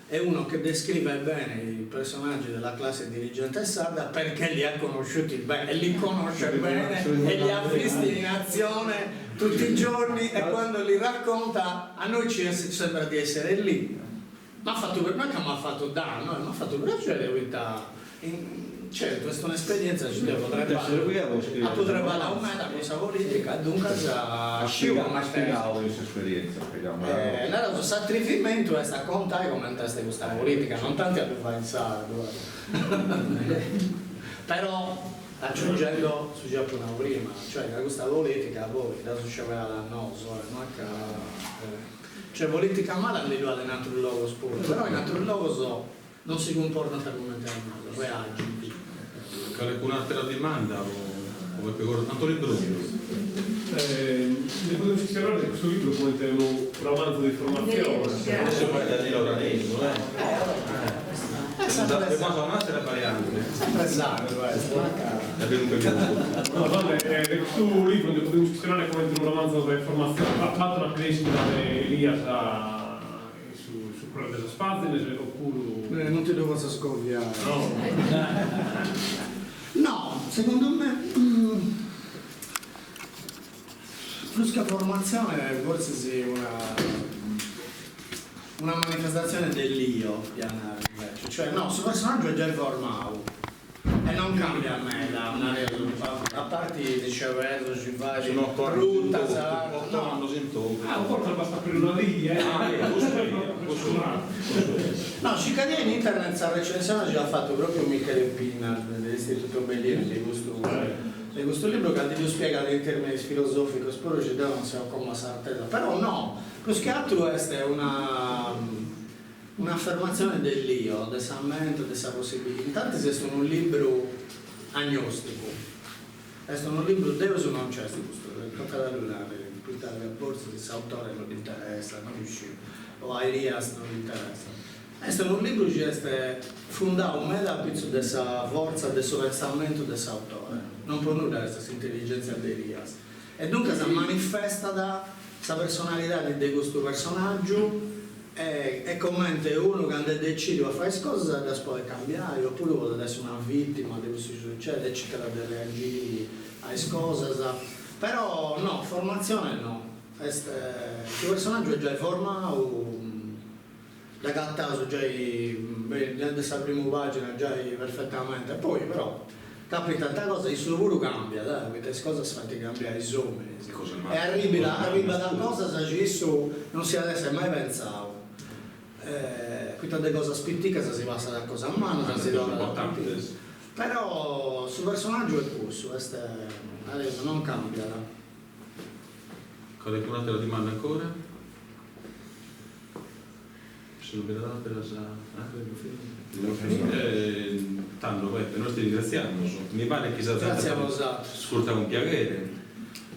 è uno che descrive bene i personaggi della classe dirigente sarda perché li ha conosciuti bene e li conosce bene e li ha visti in azione tutti i giorni e quando li racconta a noi ci sembra di essere lì. Ma ha fatto per me che mi ha fatto danno, mi ha fatto piacere certo, questa è un'esperienza che potrebbe la umana questa politica, dunque ha spiegato questa esperienza. Il sacrificio è sta contare come questa politica, non tanto a fare in sardo. Però aggiungendo su Giappone prima, cioè che questa politica poi da succedeva da noso, non è che cioè politica male individuale in altro luogo sport, però in altro luogo non si comporta talmente male, poi aggi. Qualcun'altra domanda o Antonio Bruni? Ne potevo spiegare che questo libro può essere un romanzo di formazione. Adesso poi da dire l'organismo, Sempre cosa un'altra variante. esatto, questo. È venuto il minuto. No, vabbè, questo libro ne potevo spiegare come un romanzo di formazione. Ha fatto una crescita di Elias su quello della Spazio, oppure... Non ti devo scoviare. No. No, secondo me più che formazione forse sì una manifestazione dell'io piano invece, cioè no, questo personaggio è già informato e non cambia a me da una a parte diceva ci vai Sono brutta no, hanno sentito. Ah, un po' basta per una righe, no, Ciccadini in internet sa recensione ci ha fatto proprio Michele Pinna dell'Istituto Bellini di questo libro che ti spiega in termini filosofici, spero ci devono essere come certezza, però no, più che altro è un'affermazione dell'io, dell'ammento, della possibilità. Intanto è un libro agnostico, è un libro Deus non c'è, tocca da lunare, a borsa di autore non gli interessa, non riuscire, o a Elias non gli interessa. È un libro che è fondato da pezzo della forza, del suo versamento dell'autore, non può nulla questa intelligenza di Elias. E dunque si manifesta da questa personalità di questo personaggio e commenta uno che decide a fare cose da poi cambiare, oppure vuole essere una vittima di questo successo e cerca di reagire a cose. Però no, formazione no. Questo personaggio è già formato. Da cattaso già nella prima pagina già perfettamente, poi però capita tanta cosa, il suo lavoro cambia, queste cose si fanno cambiare i uomini e arriva da cosa se esso non si adesso mai pensato, qui tante cose spitticate si passa da cosa a mano, si dona però il suo personaggio è questo, adesso non cambia. Qualcun'altra domanda ancora? Tanto noi ti ringraziamo, mi pare che sia ascolta con piacere.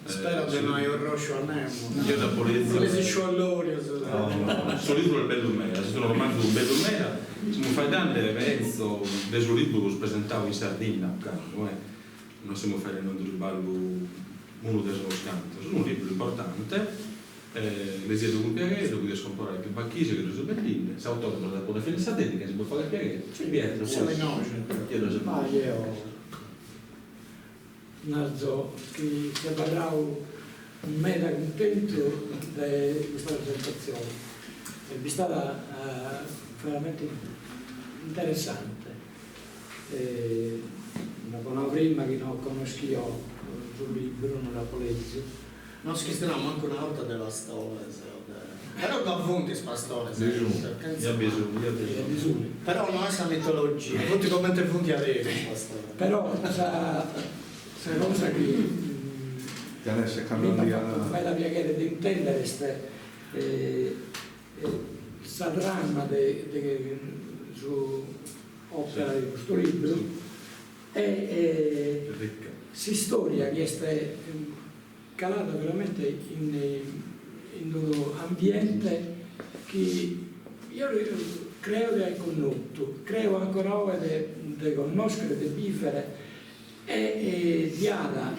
Spero che non hai un roscio a Nemo. Io da polizia. Come si sciollorio. Questo libro è il bello mera, se sono romanzo un bello mera, mi fai tante penso del suo libro che presentavo in Sardegna, non siamo fare non turbarlo uno dei suoi canti, è un libro importante. Le siedo con piacere, quindi scomporre anche Bacchisi che sono bellini, se autore da poter fare satellite che si può fare piacere. Pietro, se le noce. Ma io Narzo che si parlavo mega contento di questa presentazione. È stata veramente interessante. Una prima che non conoscevo sul libro, non la polizia. Non scriverò manco una volta della storia, però da appunti questa storia. Però non è una mitologia, tutti come te punti a vedere questa storia. Però questa cosa che mi fa la piacere di intendere questa dramma su opera di questo libro e si storia che è calata veramente in un ambiente che io credo di conosciuto, credo ancora di conoscere, di vivere e di avere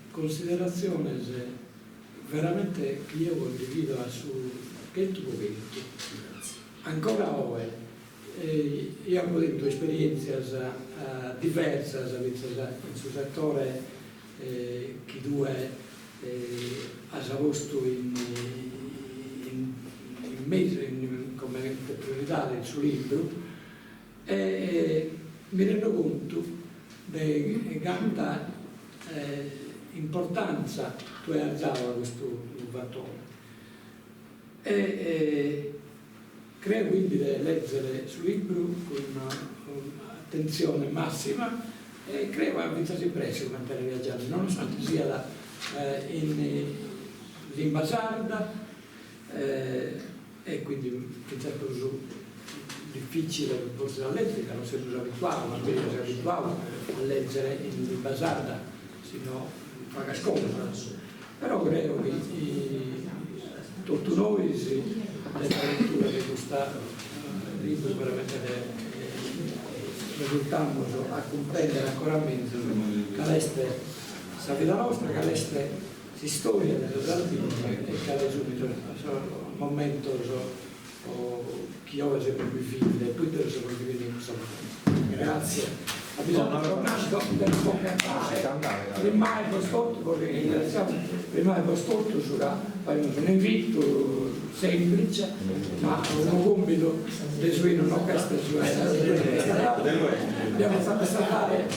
considerazioni veramente che io condivido su questo momento. Ancora oggi io ho avuto esperienze diverse nel suo settore che due ha avuto in mese come priorità del suo libro e mi rendo conto di quanta importanza tu hai dato a questo fattore e credo quindi di leggere il suo libro con tensione massima e credo abbastanza impresso mentre viaggiando, nonostante sia in Basarda e quindi è difficile forse da leggere, non si abituava, ma quindi si abituava a leggere in Basarda, sino a Gascogne. Però credo che tutti noi nella lettura di questo libro veramente risultamos a comprendere ancora meglio qual è la vita nostra, qual è la storia della Sardegna e qual è il momento che io ho sempre vivido e tutti sono vivendo in questo momento. Grazie. Bisogna tornare del suo cantare, rimane costretto perché ringraziamo, rimane costretto un invito semplice, ma un compito di suo non orchestra abbiamo fatto saltare